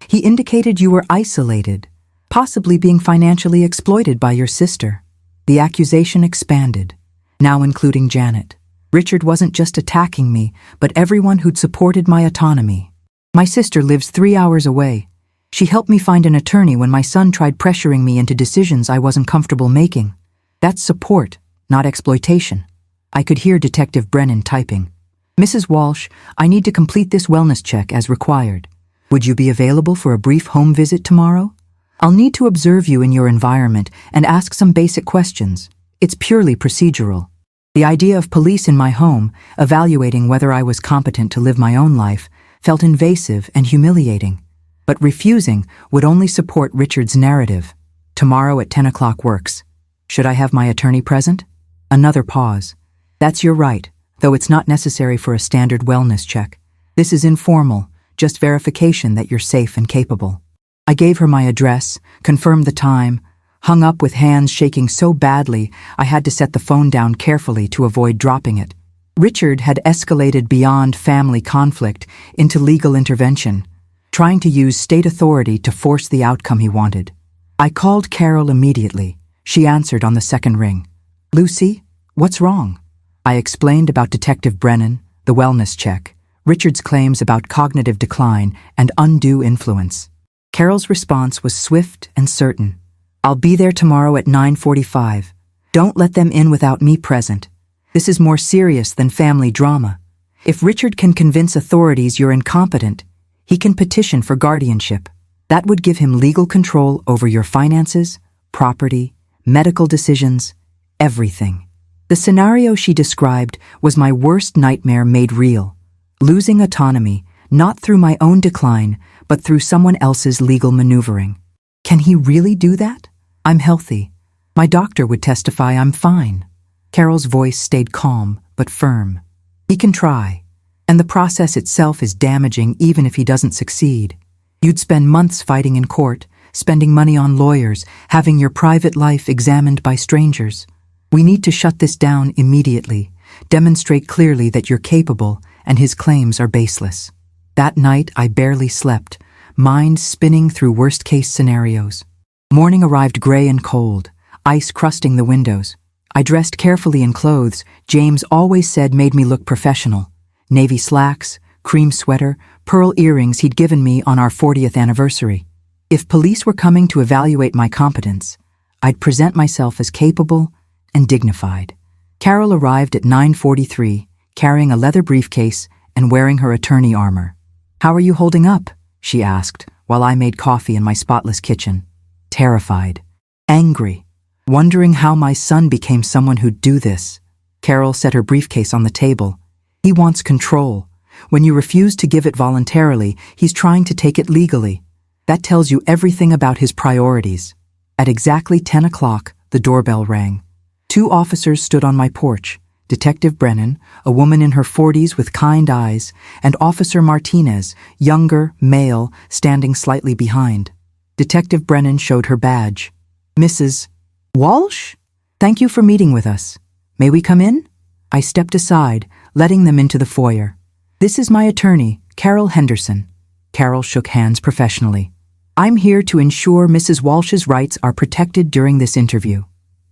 Speaker 1: He indicated you were isolated, possibly being financially exploited by your sister. The accusation expanded, now including Janet. Richard wasn't just attacking me, but everyone who'd supported my autonomy. My sister lives 3 hours away. She helped me find an attorney when my son tried pressuring me into decisions I wasn't comfortable making. That's support, not exploitation. I could hear Detective Brennan typing. Mrs. Walsh, I need to complete this wellness check as required. Would you be available for a brief home visit tomorrow? I'll need to observe you in your environment and ask some basic questions. It's purely procedural. The idea of police in my home, evaluating whether I was competent to live my own life, felt invasive and humiliating. But refusing would only support Richard's narrative. Tomorrow at 10 o'clock works. Should I have my attorney present? Another pause. That's your right, though it's not necessary for a standard wellness check. This is informal, just verification that you're safe and capable. I gave her my address, confirmed the time, hung up with hands shaking so badly I had to set the phone down carefully to avoid dropping it. Richard had escalated beyond family conflict into legal intervention, trying to use state authority to force the outcome he wanted. I called Carol immediately. She answered on the second ring. Lucy, what's wrong? I explained about Detective Brennan, the wellness check, Richard's claims about cognitive decline and undue influence. Carol's response was swift and certain. I'll be there tomorrow at 9:45. Don't let them in without me present. This is more serious than family drama. If Richard can convince authorities you're incompetent, he can petition for guardianship. That would give him legal control over your finances, property, medical decisions, everything. The scenario she described was my worst nightmare made real. Losing autonomy, not through my own decline, but through someone else's legal maneuvering. Can he really do that? I'm healthy. My doctor would testify I'm fine. Carol's voice stayed calm, but firm. He can try. And the process itself is damaging even if he doesn't succeed. You'd spend months fighting in court, spending money on lawyers, having your private life examined by strangers. We need to shut this down immediately, demonstrate clearly that you're capable and his claims are baseless. That night I barely slept, mind spinning through worst-case scenarios. Morning arrived gray and cold, ice crusting the windows. I dressed carefully in clothes James always said made me look professional. Navy slacks, cream sweater, pearl earrings he'd given me on our 40th anniversary. If police were coming to evaluate my competence, I'd present myself as capable and dignified. Carol arrived at 9:43, carrying a leather briefcase and wearing her attorney armor. "How are you holding up?" she asked, while I made coffee in my spotless kitchen. Terrified, angry, wondering how my son became someone who'd do this. Carol set her briefcase on the table. He wants control. When you refuse to give it voluntarily, he's trying to take it legally. That tells you everything about his priorities. At exactly 10 o'clock, the doorbell rang. 2 officers stood on my porch, Detective Brennan, a woman in her 40s with kind eyes, and Officer Martinez, younger, male, standing slightly behind. Detective Brennan showed her badge. "Mrs. Walsh? Thank you for meeting with us. May we come in?" I stepped aside, letting them into the foyer. "This is my attorney, Carol Henderson." Carol shook hands professionally. "I'm here to ensure Mrs. Walsh's rights are protected during this interview."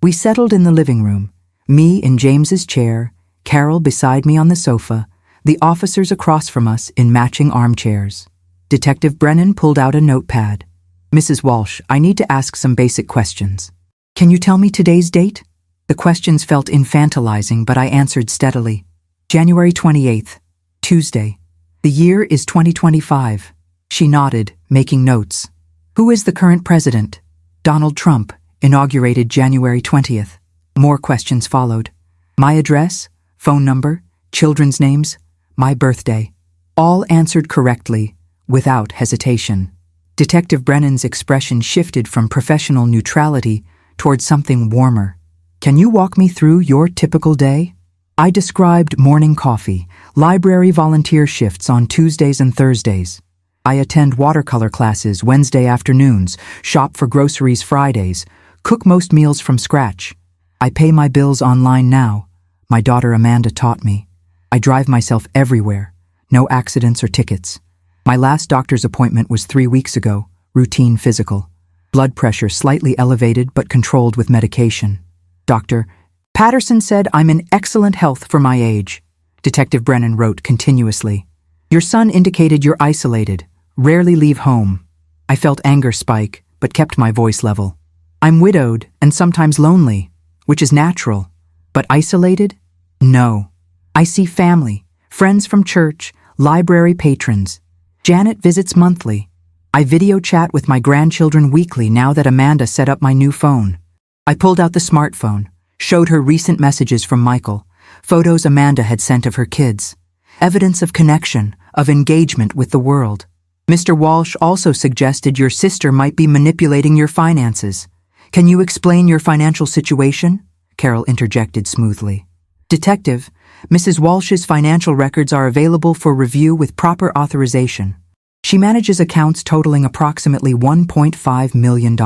Speaker 1: We settled in the living room, me in James's chair, Carol beside me on the sofa, the officers across from us in matching armchairs. Detective Brennan pulled out a notepad. "Mrs. Walsh, I need to ask some basic questions. Can you tell me today's date?" The questions felt infantilizing, but I answered steadily. "January 28th, Tuesday. The year is 2025. She nodded, making notes. "Who is the current president?" "Donald Trump, inaugurated January 20th. More questions followed. "My address, phone number, children's names, my birthday." All answered correctly, without hesitation. Detective Brennan's expression shifted from professional neutrality toward something warmer. "Can you walk me through your typical day?" I described morning coffee, library volunteer shifts on Tuesdays and Thursdays. I attend watercolor classes Wednesday afternoons, shop for groceries Fridays, cook most meals from scratch. I pay my bills online now. My daughter Amanda taught me. I drive myself everywhere. No accidents or tickets. My last doctor's appointment was 3 weeks ago, routine physical. Blood pressure slightly elevated but controlled with medication. Dr. Patterson said I'm in excellent health for my age. Detective Brennan wrote continuously. Your son indicated you're isolated, rarely leave home. I felt anger spike, but kept my voice level. I'm widowed and sometimes lonely, which is natural. But isolated? No. I see family, friends from church, library patrons. Janet visits monthly. I video chat with my grandchildren weekly now that Amanda set up my new phone. I pulled out the smartphone, showed her recent messages from Michael, photos Amanda had sent of her kids. Evidence of connection, of engagement with the world. Mr. Walsh also suggested your sister might be manipulating your finances. Can you explain your financial situation? Carol interjected smoothly. Detective, Mrs. Walsh's financial records are available for review with proper authorization. She manages accounts totaling approximately $1.5 million,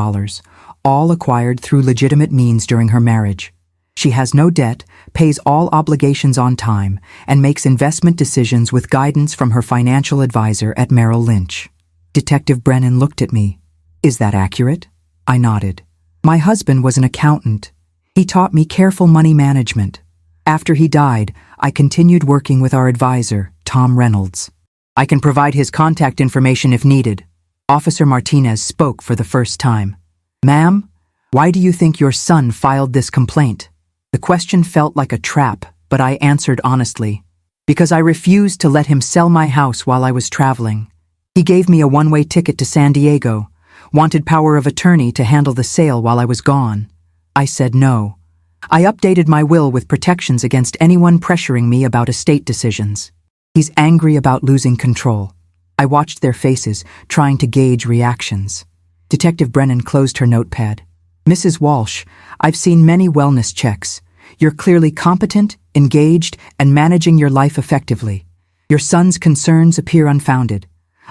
Speaker 1: all acquired through legitimate means during her marriage. She has no debt, pays all obligations on time, and makes investment decisions with guidance from her financial advisor at Merrill Lynch. Detective Brennan looked at me. Is that accurate? I nodded. My husband was an accountant. He taught me careful money management. After he died, I continued working with our advisor, Tom Reynolds. I can provide his contact information if needed. Officer Martinez spoke for the first time. Ma'am, why do you think your son filed this complaint? The question felt like a trap, but I answered honestly. Because I refused to let him sell my house while I was traveling. He gave me a one-way ticket to San Diego, wanted power of attorney to handle the sale while I was gone. I said no. I updated my will with protections against anyone pressuring me about estate decisions. He's angry about losing control. I watched their faces, trying to gauge reactions. Detective Brennan closed her notepad. Mrs. Walsh, I've seen many wellness checks. You're clearly competent, engaged, and managing your life effectively. Your son's concerns appear unfounded.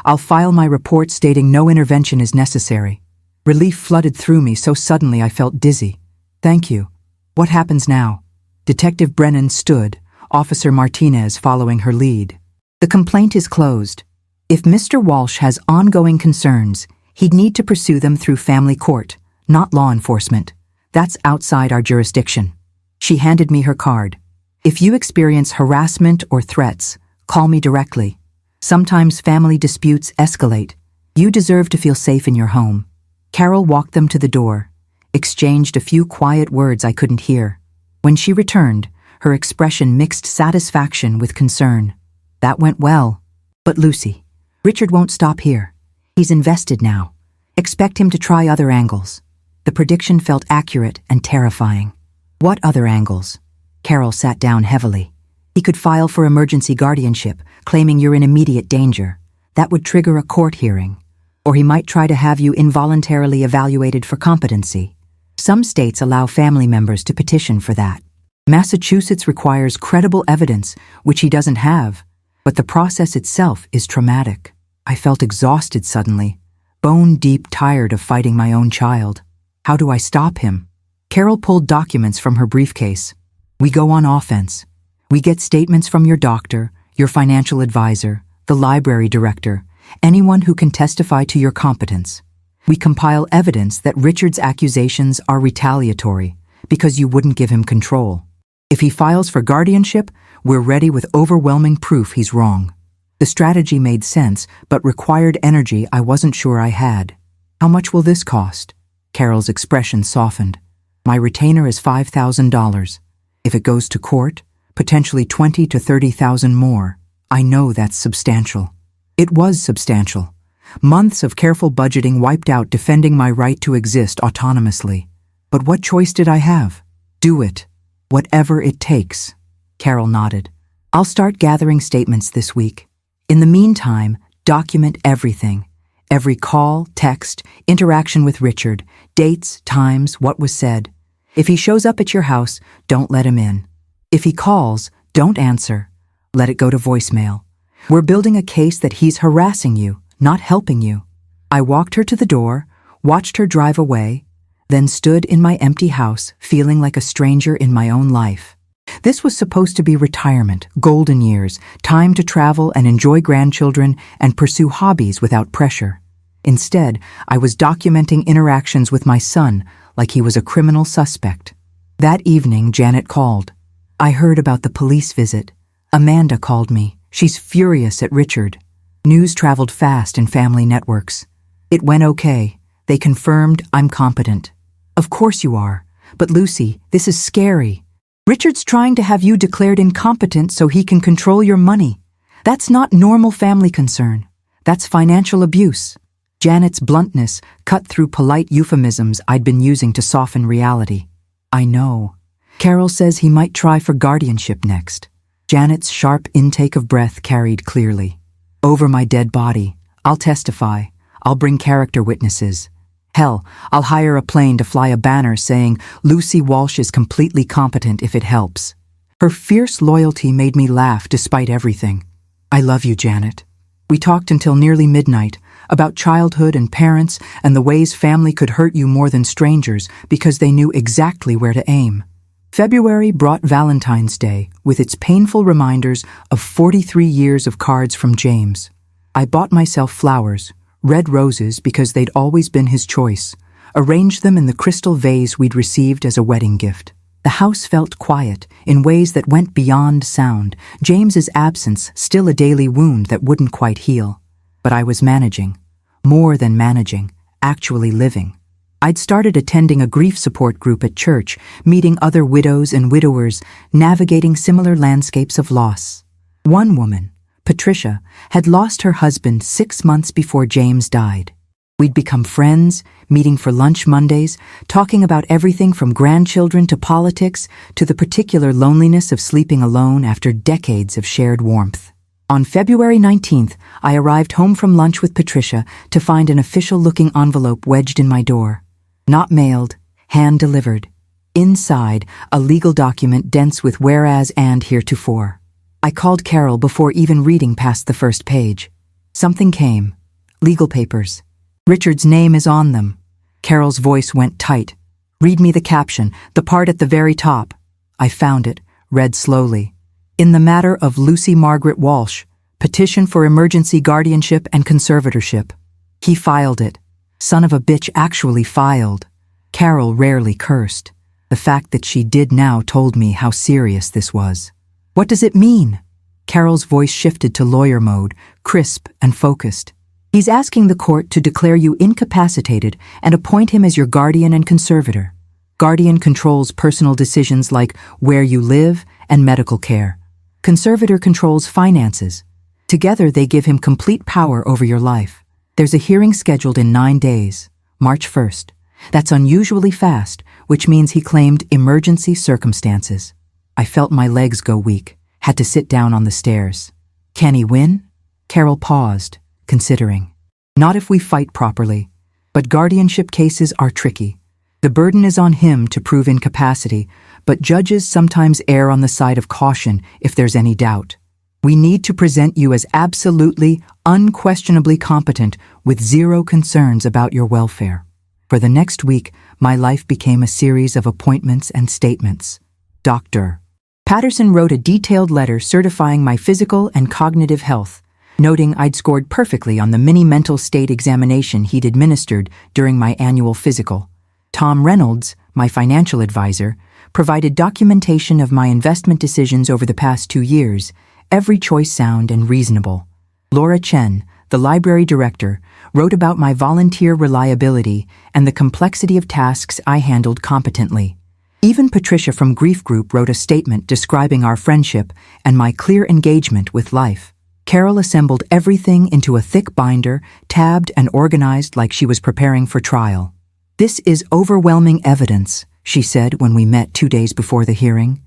Speaker 1: I'll file my report stating no intervention is necessary. Relief flooded through me so suddenly I felt dizzy. Thank you. What happens now? Detective Brennan stood, Officer Martinez following her lead. The complaint is closed. If Mr. Walsh has ongoing concerns, he'd need to pursue them through family court, not law enforcement. That's outside our jurisdiction. She handed me her card. If you experience harassment or threats, call me directly. Sometimes family disputes escalate. You deserve to feel safe in your home. Carol walked them to the door, exchanged a few quiet words I couldn't hear. When she returned, her expression mixed satisfaction with concern. That went well. But Lucy, Richard won't stop here. He's invested now. Expect him to try other angles. The prediction felt accurate and terrifying. What other angles? Carol sat down heavily. He could file for emergency guardianship, claiming you're in immediate danger. That would trigger a court hearing. Or he might try to have you involuntarily evaluated for competency. Some states allow family members to petition for that. Massachusetts requires credible evidence, which he doesn't have. But the process itself is traumatic. I felt exhausted suddenly, bone-deep tired of fighting my own child. How do I stop him? Carol pulled documents from her briefcase. We go on offense. We get statements from your doctor, your financial advisor, the library director, anyone who can testify to your competence. We compile evidence that Richard's accusations are retaliatory because you wouldn't give him control. If he files for guardianship, we're ready with overwhelming proof he's wrong. The strategy made sense, but required energy I wasn't sure I had. How much will this cost? Carol's expression softened. My retainer is $5,000. If it goes to court, potentially $20,000 to $30,000 more. I know that's substantial. It was substantial. Months of careful budgeting wiped out defending my right to exist autonomously. But what choice did I have? Do it. Whatever it takes. Carol nodded. I'll start gathering statements this week. In the meantime, document everything. Every call, text, interaction with Richard, dates, times, what was said. If he shows up at your house, don't let him in. If he calls, don't answer. Let it go to voicemail. We're building a case that he's harassing you, not helping you. I walked her to the door, watched her drive away, then stood in my empty house, feeling like a stranger in my own life. This was supposed to be retirement, golden years, time to travel and enjoy grandchildren and pursue hobbies without pressure. Instead, I was documenting interactions with my son like he was a criminal suspect. That evening, Janet called. I heard about the police visit. Amanda called me. She's furious at Richard. News traveled fast in family networks. It went okay. They confirmed I'm competent. Of course you are. But Lucy, this is scary. Richard's trying to have you declared incompetent so he can control your money. That's not normal family concern. That's financial abuse. Janet's bluntness cut through polite euphemisms I'd been using to soften reality. I know. Carol says he might try for guardianship next. Janet's sharp intake of breath carried clearly. Over my dead body, I'll testify. I'll bring character witnesses. Hell, I'll hire a plane to fly a banner saying, Lucy Walsh is completely competent if it helps. Her fierce loyalty made me laugh despite everything. I love you, Janet. We talked until nearly midnight, about childhood and parents and the ways family could hurt you more than strangers because they knew exactly where to aim. February brought Valentine's Day with its painful reminders of 43 years of cards from James. I bought myself flowers, red roses because they'd always been his choice, arranged them in the crystal vase we'd received as a wedding gift. The house felt quiet in ways that went beyond sound, James's absence still a daily wound that wouldn't quite heal. But I was managing. More than managing, actually living. I'd started attending a grief support group at church, meeting other widows and widowers, navigating similar landscapes of loss. One woman, Patricia, had lost her husband 6 months before James died. We'd become friends, meeting for lunch Mondays, talking about everything from grandchildren to politics to the particular loneliness of sleeping alone after decades of shared warmth. On February 19th, I arrived home from lunch with Patricia to find an official-looking envelope wedged in my door. Not mailed, hand-delivered. Inside, a legal document dense with whereas and heretofore. I called Carol before even reading past the first page. Something came. Legal papers. Richard's name is on them. Carol's voice went tight. Read me the caption, the part at the very top. I found it, read slowly. In the matter of Lucy Margaret Walsh, petition for emergency guardianship and conservatorship. He filed it. Son of a bitch actually filed. Carol rarely cursed. The fact that she did now told me how serious this was. What does it mean? Carol's voice shifted to lawyer mode, crisp and focused. He's asking the court to declare you incapacitated and appoint him as your guardian and conservator. Guardian controls personal decisions like where you live and medical care. Conservator controls finances. Together they give him complete power over your life. There's a hearing scheduled in 9 days, March 1st. That's unusually fast, which means he claimed emergency circumstances. I felt my legs go weak, had to sit down on the stairs. Can he win? Carol paused, considering. Not if we fight properly. But guardianship cases are tricky. The burden is on him to prove incapacity, but judges sometimes err on the side of caution if there's any doubt. We need to present you as absolutely, unquestionably competent with zero concerns about your welfare. For the next week, my life became a series of appointments and statements. Dr. Patterson wrote a detailed letter certifying my physical and cognitive health, noting I'd scored perfectly on the mini mental state examination he'd administered during my annual physical. Tom Reynolds, my financial advisor, provided documentation of my investment decisions over the past 2 years, every choice sound and reasonable. Laura Chen, the library director, wrote about my volunteer reliability and the complexity of tasks I handled competently. Even Patricia from Grief Group wrote a statement describing our friendship and my clear engagement with life. Carol assembled everything into a thick binder, tabbed and organized like she was preparing for trial. This is overwhelming evidence, she said when we met 2 days before the hearing.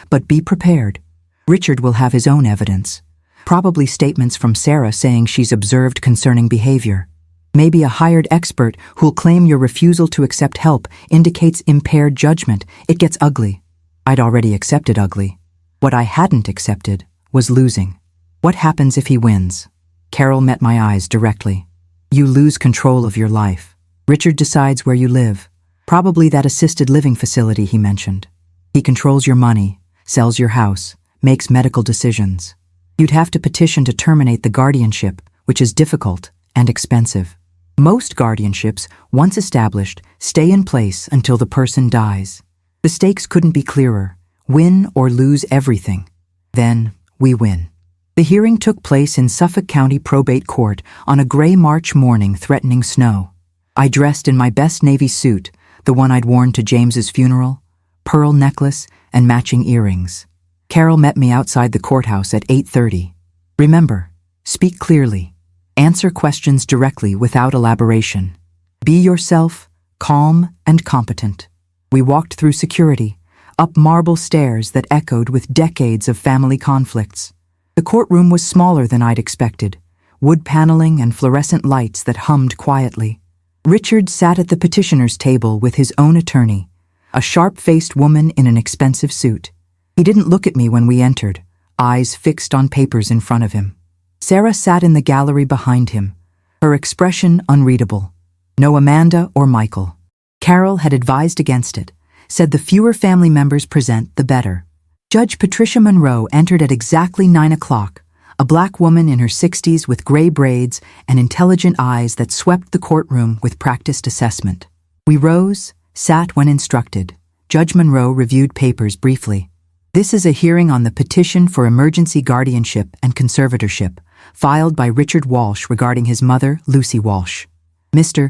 Speaker 1: But be prepared. Richard will have his own evidence. Probably statements from Sarah saying she's observed concerning behavior. Maybe a hired expert who'll claim your refusal to accept help indicates impaired judgment. It gets ugly. I'd already accepted ugly. What I hadn't accepted was losing. What happens if he wins? Carol met my eyes directly. You lose control of your life. Richard decides where you live. Probably that assisted living facility he mentioned. He controls your money, sells your house, makes medical decisions. You'd have to petition to terminate the guardianship, which is difficult and expensive. Most guardianships, once established, stay in place until the person dies. The stakes couldn't be clearer. Win or lose everything. Then, we win. The hearing took place in Suffolk County Probate Court on a gray March morning threatening snow. I dressed in my best navy suit, the one I'd worn to James's funeral, pearl necklace, and matching earrings. Carol met me outside the courthouse at 8:30. Remember, speak clearly. Answer questions directly without elaboration. Be yourself, calm and competent. We walked through security, up marble stairs that echoed with decades of family conflicts. The courtroom was smaller than I'd expected, wood paneling and fluorescent lights that hummed quietly. Richard sat at the petitioner's table with his own attorney, a sharp-faced woman in an expensive suit. He didn't look at me when we entered, eyes fixed on papers in front of him. Sarah sat in the gallery behind him, her expression unreadable. No Amanda or Michael. Carol had advised against it, said the fewer family members present, the better. Judge Patricia Monroe entered at exactly 9 o'clock, a black woman in her 60s with gray braids and intelligent eyes that swept the courtroom with practiced assessment. We rose, sat when instructed. Judge Monroe reviewed papers briefly. This is a hearing on the petition for emergency guardianship and conservatorship, filed by Richard Walsh regarding his mother, Lucy Walsh. Mr.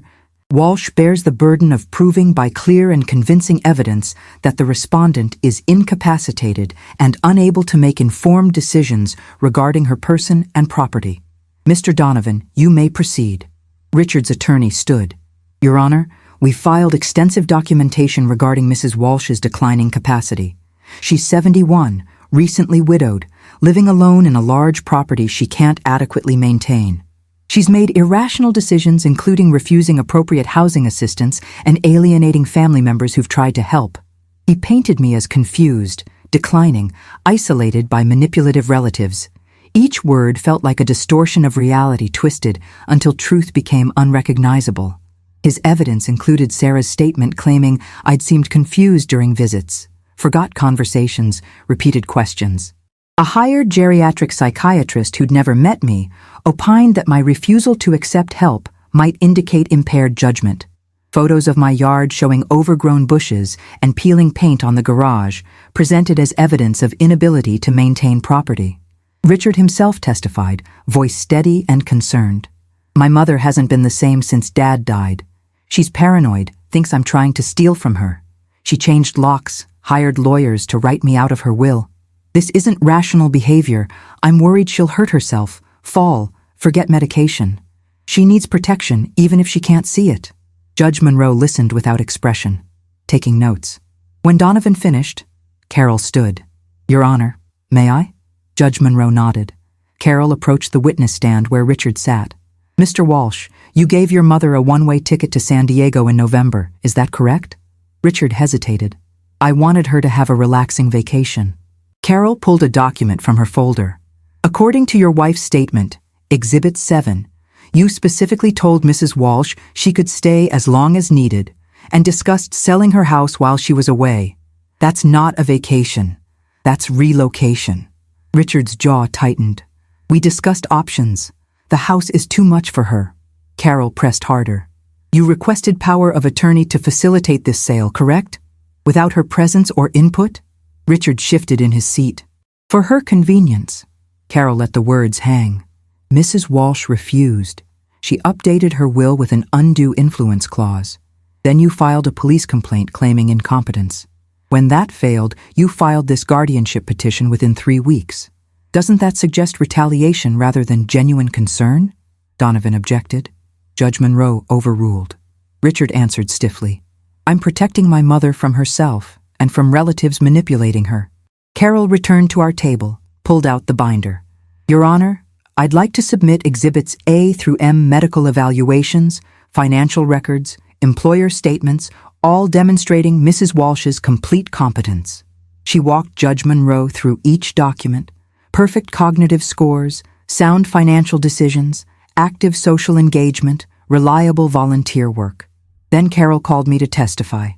Speaker 1: Walsh bears the burden of proving by clear and convincing evidence that the respondent is incapacitated and unable to make informed decisions regarding her person and property. Mr. Donovan, you may proceed. Richard's attorney stood. Your Honor, we filed extensive documentation regarding Mrs. Walsh's declining capacity. She's 71, recently widowed, living alone in a large property she can't adequately maintain. She's made irrational decisions, including refusing appropriate housing assistance and alienating family members who've tried to help. He painted me as confused, declining, isolated by manipulative relatives. Each word felt like a distortion of reality twisted until truth became unrecognizable. His evidence included Sarah's statement claiming I'd seemed confused during visits, forgot conversations, repeated questions. A hired geriatric psychiatrist who'd never met me opined that my refusal to accept help might indicate impaired judgment. Photos of my yard showing overgrown bushes and peeling paint on the garage presented as evidence of inability to maintain property. Richard himself testified, voice steady and concerned. My mother hasn't been the same since Dad died. She's paranoid, thinks I'm trying to steal from her. She changed locks, hired lawyers to write me out of her will. This isn't rational behavior. I'm worried she'll hurt herself, fall, forget medication. She needs protection even if she can't see it. Judge Monroe listened without expression, taking notes. When Donovan finished, Carol stood. Your Honor, may I? Judge Monroe nodded. Carol approached the witness stand where Richard sat. Mr. Walsh, you gave your mother a one-way ticket to San Diego in November, is that correct? Richard hesitated. I wanted her to have a relaxing vacation. Carol pulled a document from her folder. According to your wife's statement, Exhibit 7, you specifically told Mrs. Walsh she could stay as long as needed and discussed selling her house while she was away. That's not a vacation. That's relocation. Richard's jaw tightened. We discussed options. The house is too much for her. Carol pressed harder. You requested power of attorney to facilitate this sale, correct? Without her presence or input? Richard shifted in his seat. For her convenience. Carol let the words hang. Mrs. Walsh refused. She updated her will with an undue influence clause. Then you filed a police complaint claiming incompetence. When that failed, you filed this guardianship petition within 3 weeks. Doesn't that suggest retaliation rather than genuine concern? Donovan objected. Judge Monroe overruled. Richard answered stiffly. I'm protecting my mother from herself and from relatives manipulating her. Carol returned to our table, pulled out the binder. Your Honor, I'd like to submit Exhibits A through M medical evaluations, financial records, employer statements, all demonstrating Mrs. Walsh's complete competence. She walked Judge Monroe through each document, perfect cognitive scores, sound financial decisions, active social engagement, reliable volunteer work. Then Carol called me to testify.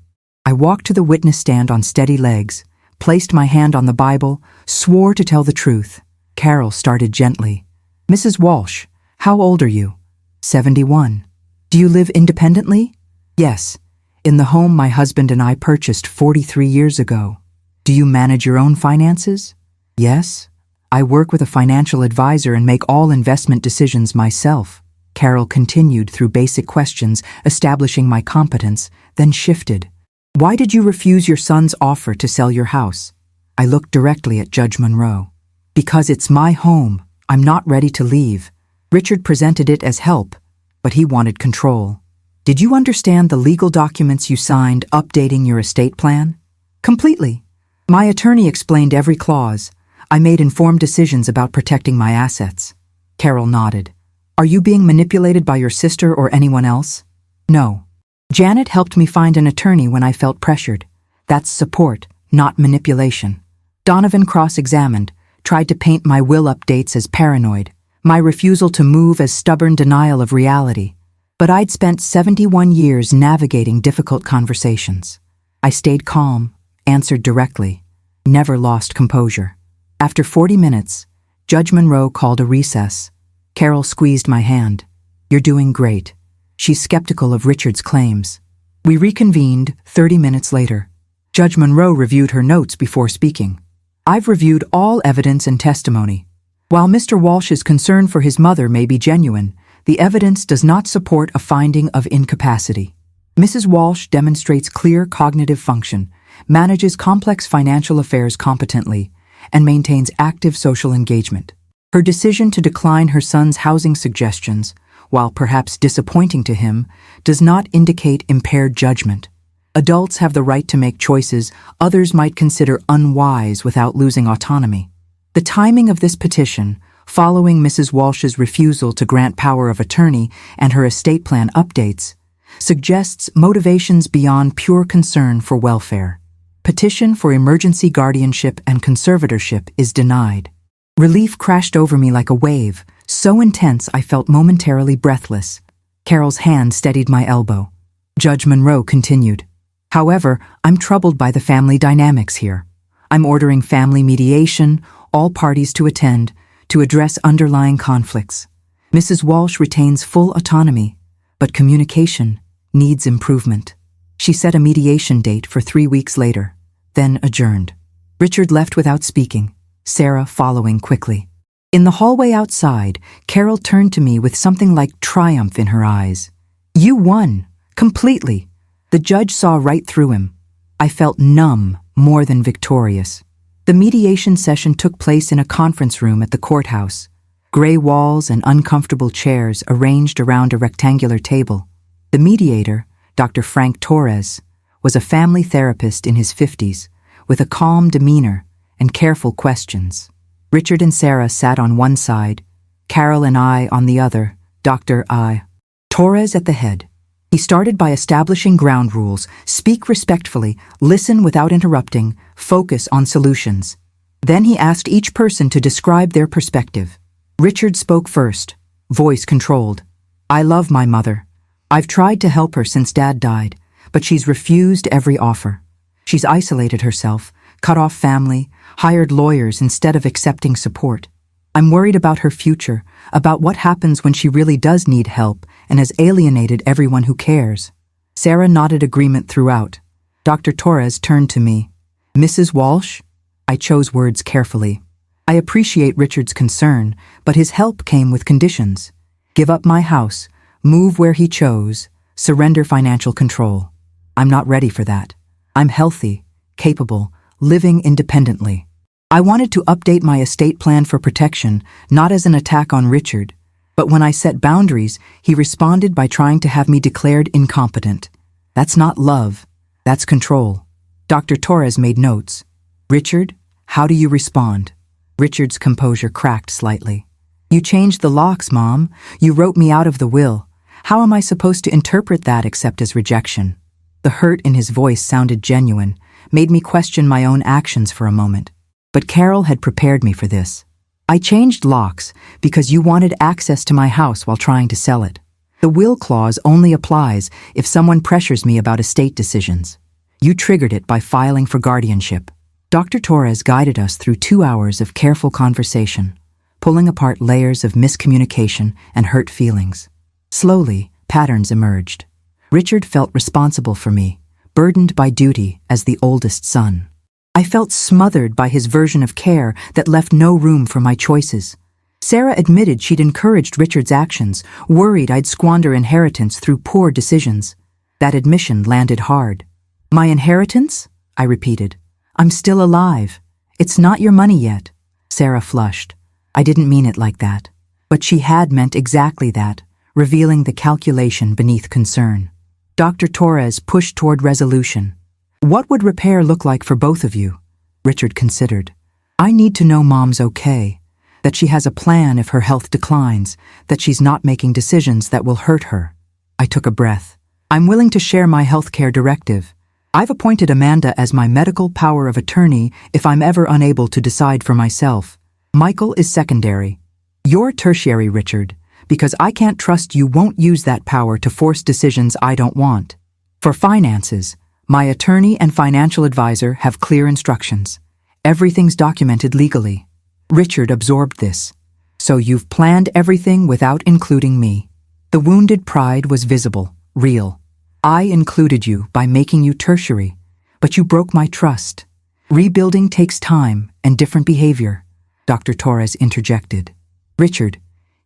Speaker 1: I walked to the witness stand on steady legs, placed my hand on the Bible, swore to tell the truth. Carol started gently. Mrs. Walsh, how old are you? 71. Do you live independently? Yes, in the home my husband and I purchased 43 years ago. Do you manage your own finances? Yes. I work with a financial advisor and make all investment decisions myself. Carol continued through basic questions, establishing my competence, then shifted. Why did you refuse your son's offer to sell your house? I looked directly at Judge Monroe. Because it's my home. I'm not ready to leave. Richard presented it as help, but he wanted control. Did you understand the legal documents you signed updating your estate plan? Completely. My attorney explained every clause. I made informed decisions about protecting my assets. Carol nodded. Are you being manipulated by your sister or anyone else? No. Janet helped me find an attorney when I felt pressured. That's support, not manipulation. Donovan cross-examined, tried to paint my will updates as paranoid, my refusal to move as stubborn denial of reality. But I'd spent 71 years navigating difficult conversations. I stayed calm, answered directly, never lost composure. After 40 minutes, Judge Monroe called a recess. Carol squeezed my hand. You're doing great. She's skeptical of Richard's claims. We reconvened 30 minutes later. Judge Monroe reviewed her notes before speaking. I've reviewed all evidence and testimony. While Mr. Walsh's concern for his mother may be genuine, The evidence does not support a finding of incapacity. Mrs. Walsh demonstrates clear cognitive function, manages complex financial affairs competently, and maintains active social engagement. Her decision to decline her son's housing suggestions, while perhaps disappointing to him, does not indicate impaired judgment. Adults have the right to make choices others might consider unwise without losing autonomy. The timing of this petition, following Mrs. Walsh's refusal to grant power of attorney and her estate plan updates, suggests motivations beyond pure concern for welfare. Petition for emergency guardianship and conservatorship is denied. Relief crashed over me like a wave, so intense I felt momentarily breathless. Carol's hand steadied my elbow. Judge Monroe continued. However, I'm troubled by the family dynamics here. I'm ordering family mediation, all parties to attend, to address underlying conflicts. Mrs. Walsh retains full autonomy, but communication needs improvement. She set a mediation date for 3 weeks later, then adjourned. Richard left without speaking, Sarah following quickly. In the hallway outside, Carol turned to me with something like triumph in her eyes. You won, completely. The judge saw right through him. I felt numb more than victorious. The mediation session took place in a conference room at the courthouse. Gray walls and uncomfortable chairs arranged around a rectangular table. The mediator, Dr. Frank Torres, was a family therapist in his 50s, with a calm demeanor and careful questions. Richard and Sarah sat on one side, Carol and I on the other, Dr. I. Torres at the head. He started by establishing ground rules: speak respectfully, listen without interrupting, focus on solutions. Then he asked each person to describe their perspective. Richard spoke first, voice controlled. I love my mother. I've tried to help her since Dad died, but she's refused every offer. She's isolated herself, cut off family, hired lawyers instead of accepting support. I'm worried about her future, about what happens when she really does need help and has alienated everyone who cares. Sarah nodded agreement throughout. Dr. Torres turned to me. Mrs. Walsh? I chose words carefully. I appreciate Richard's concern, but his help came with conditions. Give up my house, move where he chose, surrender financial control. I'm not ready for that. I'm healthy, capable, living independently. I wanted to update my estate plan for protection, not as an attack on Richard, but when I set boundaries, he responded by trying to have me declared incompetent. That's not love, that's control. Dr. Torres made notes. Richard, how do you respond? Richard's composure cracked slightly. You changed the locks, Mom. You wrote me out of the will. How am I supposed to interpret that except as rejection? The hurt in his voice sounded genuine, made me question my own actions for a moment. But Carol had prepared me for this. I changed locks because you wanted access to my house while trying to sell it. The will clause only applies if someone pressures me about estate decisions. You triggered it by filing for guardianship. Dr. Torres guided us through 2 hours of careful conversation, pulling apart layers of miscommunication and hurt feelings. Slowly, patterns emerged. Richard felt responsible for me, burdened by duty as the oldest son. I felt smothered by his version of care that left no room for my choices. Sarah admitted she'd encouraged Richard's actions, worried I'd squander inheritance through poor decisions. That admission landed hard. My inheritance? I repeated. I'm still alive. It's not your money yet. Sarah flushed. I didn't mean it like that. But she had meant exactly that, revealing the calculation beneath concern. Dr. Torres pushed toward resolution. What would repair look like for both of you? Richard considered. I need to know Mom's okay, that she has a plan if her health declines, that she's not making decisions that will hurt her. I took a breath. I'm willing to share my healthcare directive. I've appointed Amanda as my medical power of attorney if I'm ever unable to decide for myself. Michael is secondary. You're tertiary, Richard, because I can't trust you won't use that power to force decisions I don't want. For finances, my attorney and financial advisor have clear instructions. Everything's documented legally. Richard absorbed this. So you've planned everything without including me. The wounded pride was visible, real. I included you by making you tertiary, but you broke my trust. Rebuilding takes time and different behavior, Dr. Torres interjected. Richard,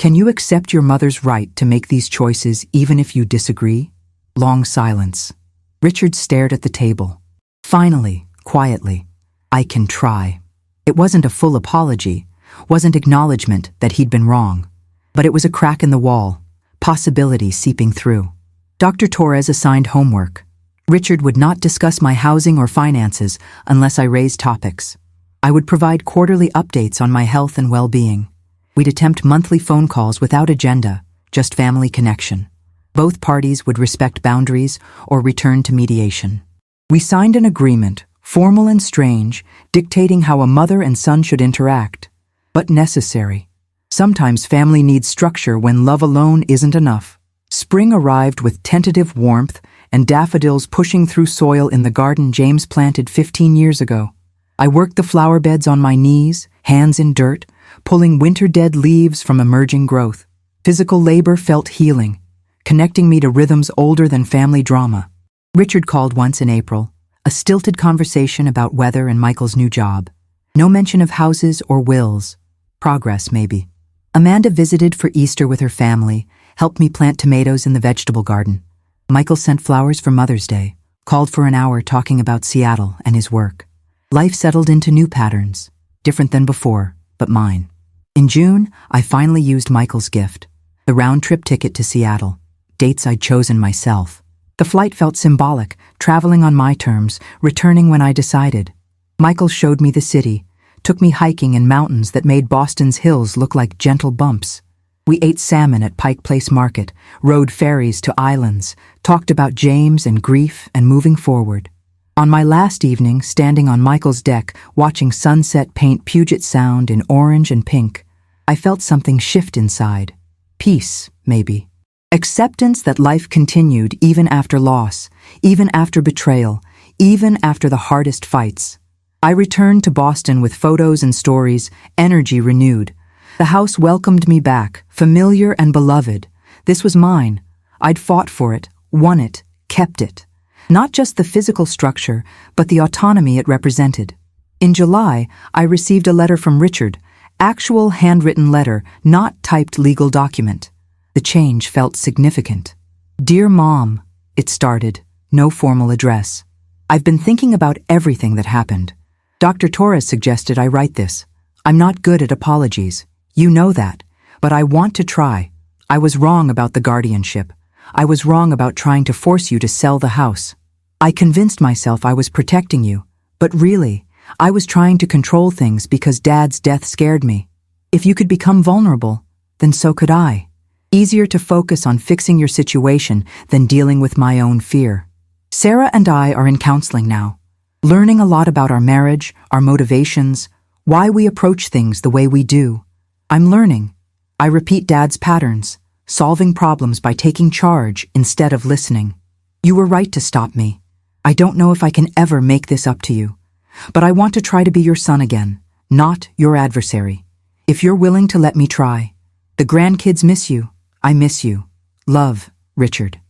Speaker 1: Can you accept your mother's right to make these choices even if you disagree? Long silence. Richard stared at the table. Finally, quietly, I can try. It wasn't a full apology, wasn't acknowledgement that he'd been wrong. But it was a crack in the wall, possibility seeping through. Dr. Torres assigned homework. Richard would not discuss my housing or finances unless I raised topics. I would provide quarterly updates on my health and well-being. We'd attempt monthly phone calls without agenda, just family connection. Both parties would respect boundaries or return to mediation. We signed an agreement, formal and strange, dictating how a mother and son should interact. But necessary. Sometimes family needs structure when love alone isn't enough. Spring arrived with tentative warmth and daffodils pushing through soil in the garden James planted 15 years ago. I worked the flower beds on my knees, hands in dirt, pulling winter-dead leaves from emerging growth. Physical labor felt healing, connecting me to rhythms older than family drama. Richard called once in April, a stilted conversation about weather and Michael's new job. No mention of houses or wills. Progress, maybe. Amanda visited for Easter with her family, helped me plant tomatoes in the vegetable garden. Michael sent flowers for Mother's Day, called for an hour talking about Seattle and his work. Life settled into new patterns, different than before, but mine. In June, I finally used Michael's gift, the round-trip ticket to Seattle, dates I'd chosen myself. The flight felt symbolic, traveling on my terms, returning when I decided. Michael showed me the city, took me hiking in mountains that made Boston's hills look like gentle bumps. We ate salmon at Pike Place Market, rode ferries to islands, talked about James and grief and moving forward. On my last evening, standing on Michael's deck, watching sunset paint Puget Sound in orange and pink, I felt something shift inside. Peace, maybe. Acceptance that life continued even after loss, even after betrayal, even after the hardest fights. I returned to Boston with photos and stories, energy renewed. The house welcomed me back, familiar and beloved. This was mine. I'd fought for it, won it, kept it. Not just the physical structure, but the autonomy it represented. In July, I received a letter from Richard, actual handwritten letter, not typed legal document. The change felt significant. Dear Mom, it started, no formal address. I've been thinking about everything that happened. Dr. Torres suggested I write this. I'm not good at apologies. You know that, but I want to try. I was wrong about the guardianship. I was wrong about trying to force you to sell the house. I convinced myself I was protecting you, but really, I was trying to control things because Dad's death scared me. If you could become vulnerable, then so could I. Easier to focus on fixing your situation than dealing with my own fear. Sarah and I are in counseling now, learning a lot about our marriage, our motivations, why we approach things the way we do. I'm learning. I repeat Dad's patterns, solving problems by taking charge instead of listening. You were right to stop me. I don't know if I can ever make this up to you, but I want to try to be your son again, not your adversary. If you're willing to let me try. The grandkids miss you. I miss you. Love, Richard.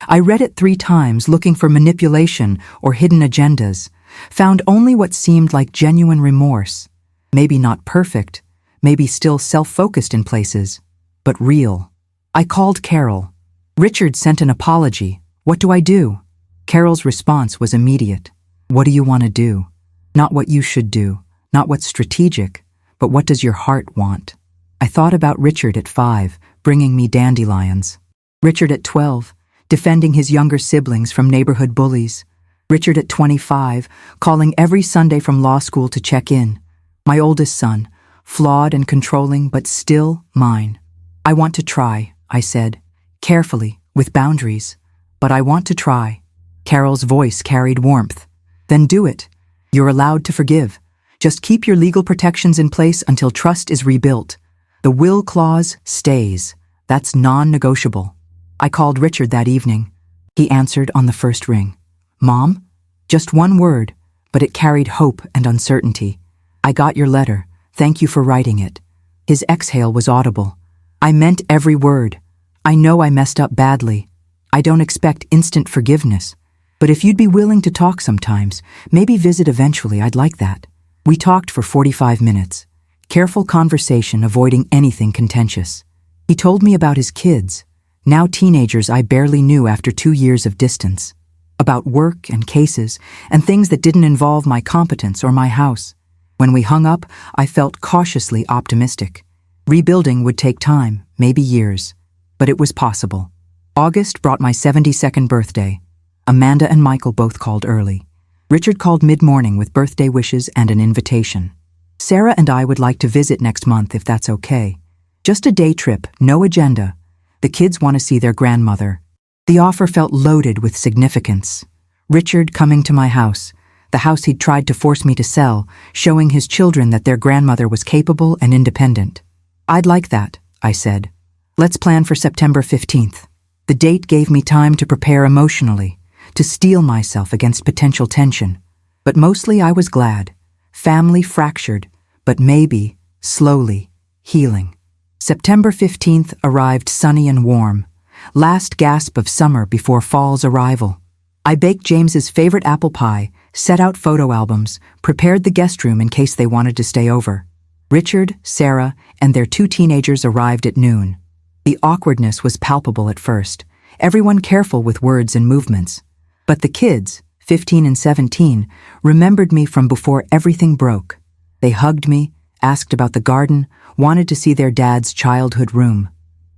Speaker 1: I read it 3 times looking for manipulation or hidden agendas, found only what seemed like genuine remorse. Maybe not perfect, maybe still self-focused in places, but real. I called Carol. Richard sent an apology. What do I do? Carol's response was immediate. What do you want to do? Not what you should do, not what's strategic, but what does your heart want? I thought about Richard at 5, bringing me dandelions. Richard at 12, defending his younger siblings from neighborhood bullies. Richard at 25, calling every Sunday from law school to check in. My oldest son, flawed and controlling, but still mine. I want to try, I said, carefully, with boundaries. But I want to try. Carol's voice carried warmth. Then do it. You're allowed to forgive. Just keep your legal protections in place until trust is rebuilt. The will clause stays. That's non-negotiable. I called Richard that evening. He answered on the first ring. Mom? Just one word, but it carried hope and uncertainty. I got your letter. Thank you for writing it. His exhale was audible. I meant every word. I know I messed up badly. I don't expect instant forgiveness. But if you'd be willing to talk sometimes, maybe visit eventually, I'd like that. We talked for 45 minutes. Careful conversation, avoiding anything contentious. He told me about his kids, now teenagers I barely knew after 2 years of distance, about work and cases and things that didn't involve my competence or my house. When we hung up, I felt cautiously optimistic. Rebuilding would take time, maybe years, but it was possible. August brought my 72nd birthday. Amanda and Michael both called early. Richard called mid-morning with birthday wishes and an invitation. Sarah and I would like to visit next month if that's okay. Just a day trip, no agenda. The kids want to see their grandmother. The offer felt loaded with significance. Richard coming to my house, the house he'd tried to force me to sell, showing his children that their grandmother was capable and independent. I'd like that, I said. Let's plan for September 15th. The date gave me time to prepare emotionally, to steel myself against potential tension. But mostly I was glad. Family fractured, but maybe, slowly, healing. September 15th arrived sunny and warm. Last gasp of summer before fall's arrival. I baked James's favorite apple pie, set out photo albums, prepared the guest room in case they wanted to stay over. Richard, Sarah, and their 2 teenagers arrived at noon. The awkwardness was palpable at first, everyone careful with words and movements. But the kids, 15 and 17, remembered me from before everything broke. They hugged me, asked about the garden, wanted to see their dad's childhood room.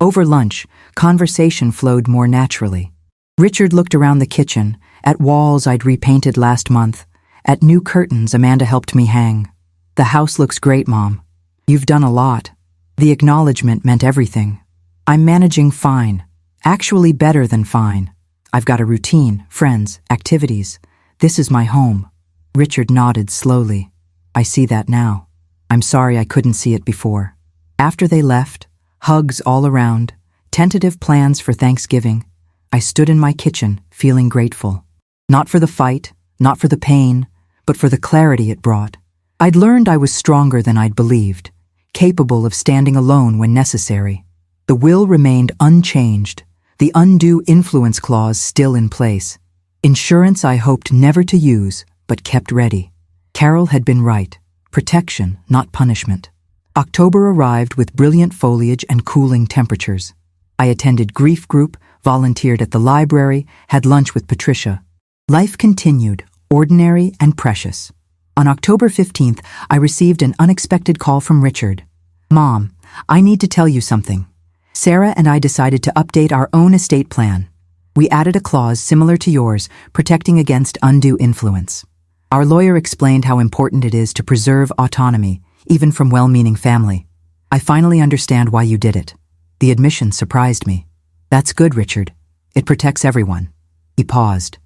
Speaker 1: Over lunch, conversation flowed more naturally. Richard looked around the kitchen, at walls I'd repainted last month, at new curtains Amanda helped me hang. The house looks great, Mom. You've done a lot. The acknowledgement meant everything. I'm managing fine, actually better than fine. I've got a routine, friends, activities. This is my home. Richard nodded slowly. I see that now. I'm sorry I couldn't see it before. After they left, hugs all around, tentative plans for Thanksgiving, I stood in my kitchen, feeling grateful. Not for the fight, not for the pain, but for the clarity it brought. I'd learned I was stronger than I'd believed, capable of standing alone when necessary. The will remained unchanged, the undue influence clause still in place. Insurance I hoped never to use, but kept ready. Carol had been right. Protection, not punishment. October arrived with brilliant foliage and cooling temperatures. I attended grief group, volunteered at the library, had lunch with Patricia. Life continued, ordinary and precious. On October 15th, I received an unexpected call from Richard. Mom, I need to tell you something. Sarah and I decided to update our own estate plan. We added a clause similar to yours, protecting against undue influence. Our lawyer explained how important it is to preserve autonomy, even from well-meaning family. I finally understand why you did it. The admission surprised me. That's good, Richard. It protects everyone. He paused.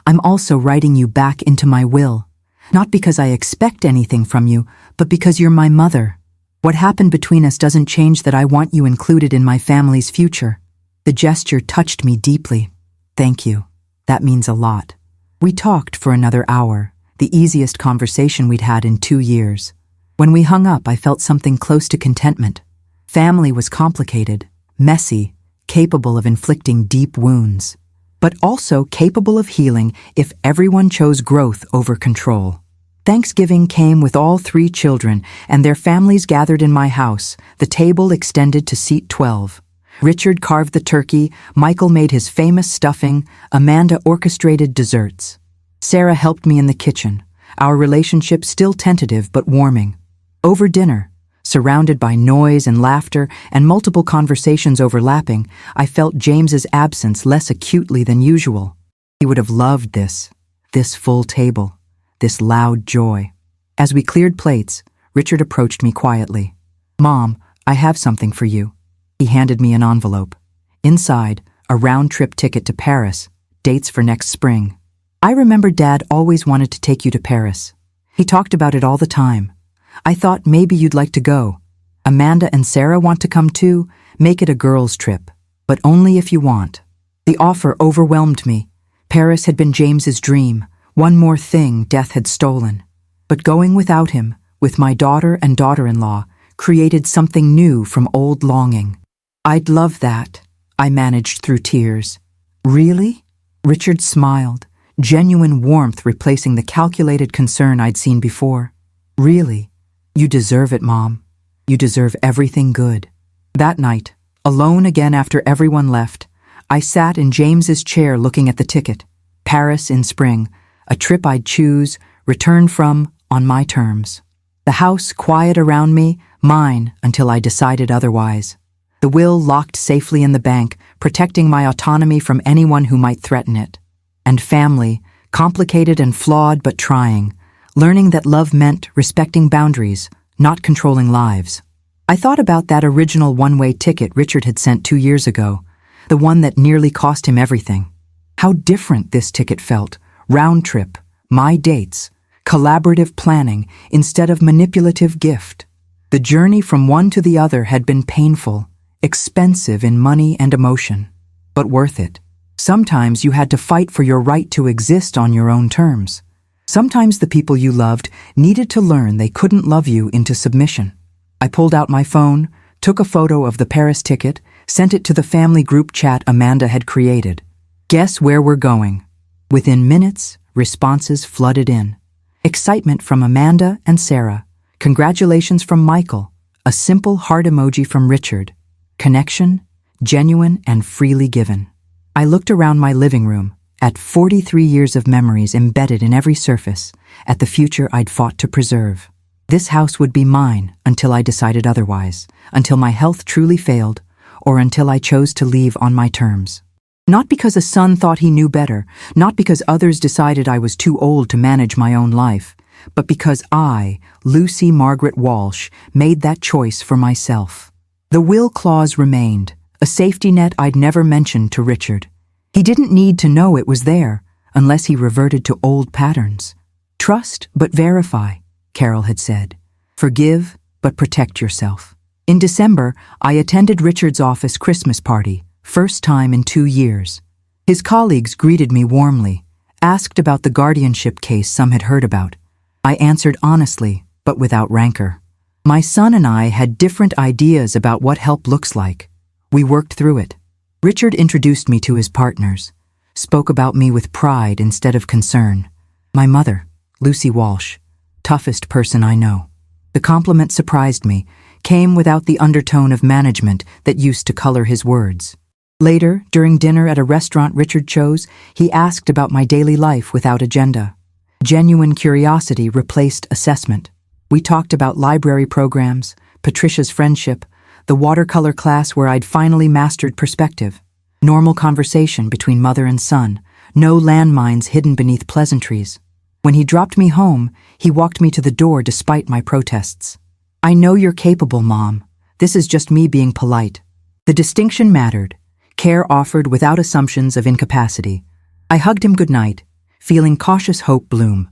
Speaker 1: I'm also writing you back into my will. Not because I expect anything from you, but because you're my mother. What happened between us doesn't change that I want you included in my family's future. The gesture touched me deeply. Thank you. That means a lot. We talked for another hour, the easiest conversation we'd had in 2 years. When we hung up, I felt something close to contentment. Family was complicated, messy, capable of inflicting deep wounds, but also capable of healing if everyone chose growth over control. Thanksgiving came with all 3 children, and their families gathered in my house, the table extended to seat 12. Richard carved the turkey, Michael made his famous stuffing, Amanda orchestrated desserts. Sarah helped me in the kitchen, our relationship still tentative but warming. Over dinner, surrounded by noise and laughter and multiple conversations overlapping, I felt James's absence less acutely than usual. He would have loved this full table, this loud joy. As we cleared plates, Richard approached me quietly. Mom, I have something for you. He handed me an envelope. Inside, a round-trip ticket to Paris, dates for next spring. I remember Dad always wanted to take you to Paris. He talked about it all the time. I thought maybe you'd like to go. Amanda and Sarah want to come too. Make it a girls' trip, but only if you want. The offer overwhelmed me. Paris had been James's dream, one more thing death had stolen. But going without him, with my daughter and daughter-in-law, created something new from old longing. I'd love that, I managed through tears. Really? Richard smiled, genuine warmth replacing the calculated concern I'd seen before. Really? You deserve it, Mom. You deserve everything good. That night, Alone again after everyone left, I sat in James's chair looking at the ticket. Paris in spring, a trip I'd choose, return from, on my terms. The house quiet around me, mine until I decided otherwise. The will locked safely in the bank, protecting my autonomy from anyone who might threaten it. And family, complicated and flawed but trying, learning that love meant respecting boundaries, not controlling lives. I thought about that original one-way ticket Richard had sent 2 years ago, the one that nearly cost him everything. How different this ticket felt. Round trip, my dates, collaborative planning instead of manipulative gift. The journey from one to the other had been painful, expensive in money and emotion, but worth it. Sometimes you had to fight for your right to exist on your own terms. Sometimes the people you loved needed to learn they couldn't love you into submission. I pulled out my phone, took a photo of the Paris ticket, sent it to the family group chat Amanda had created. Guess where we're going? Within minutes, responses flooded in. Excitement from Amanda and Sarah. Congratulations from Michael. A simple heart emoji from Richard. Connection, genuine and freely given. I looked around my living room, at 43 years of memories embedded in every surface, at the future I'd fought to preserve. This house would be mine until I decided otherwise, until my health truly failed, or until I chose to leave on my terms. Not because a son thought he knew better, not because others decided I was too old to manage my own life, but because I, Lucy Margaret Walsh, made that choice for myself. The will clause remained, a safety net I'd never mentioned to Richard. He didn't need to know it was there, unless he reverted to old patterns. Trust but verify, Carol had said. Forgive but protect yourself. In December, I attended Richard's office Christmas party, first time in 2 years. His colleagues greeted me warmly, asked about the guardianship case some had heard about. I answered honestly, but without rancor. My son and I had different ideas about what help looks like. We worked through it. Richard introduced me to his partners, spoke about me with pride instead of concern. My mother, Lucy Walsh, toughest person I know. The compliment surprised me, came without the undertone of management that used to color his words. Later, during dinner at a restaurant Richard chose, he asked about my daily life without agenda. Genuine curiosity replaced assessment. We talked about library programs, Patricia's friendship, the watercolor class where I'd finally mastered perspective. Normal conversation between mother and son, no landmines hidden beneath pleasantries. When he dropped me home, he walked me to the door despite my protests. I know you're capable, Mom. This is just me being polite. The distinction mattered. Care offered without assumptions of incapacity. I hugged him goodnight, feeling cautious hope bloom.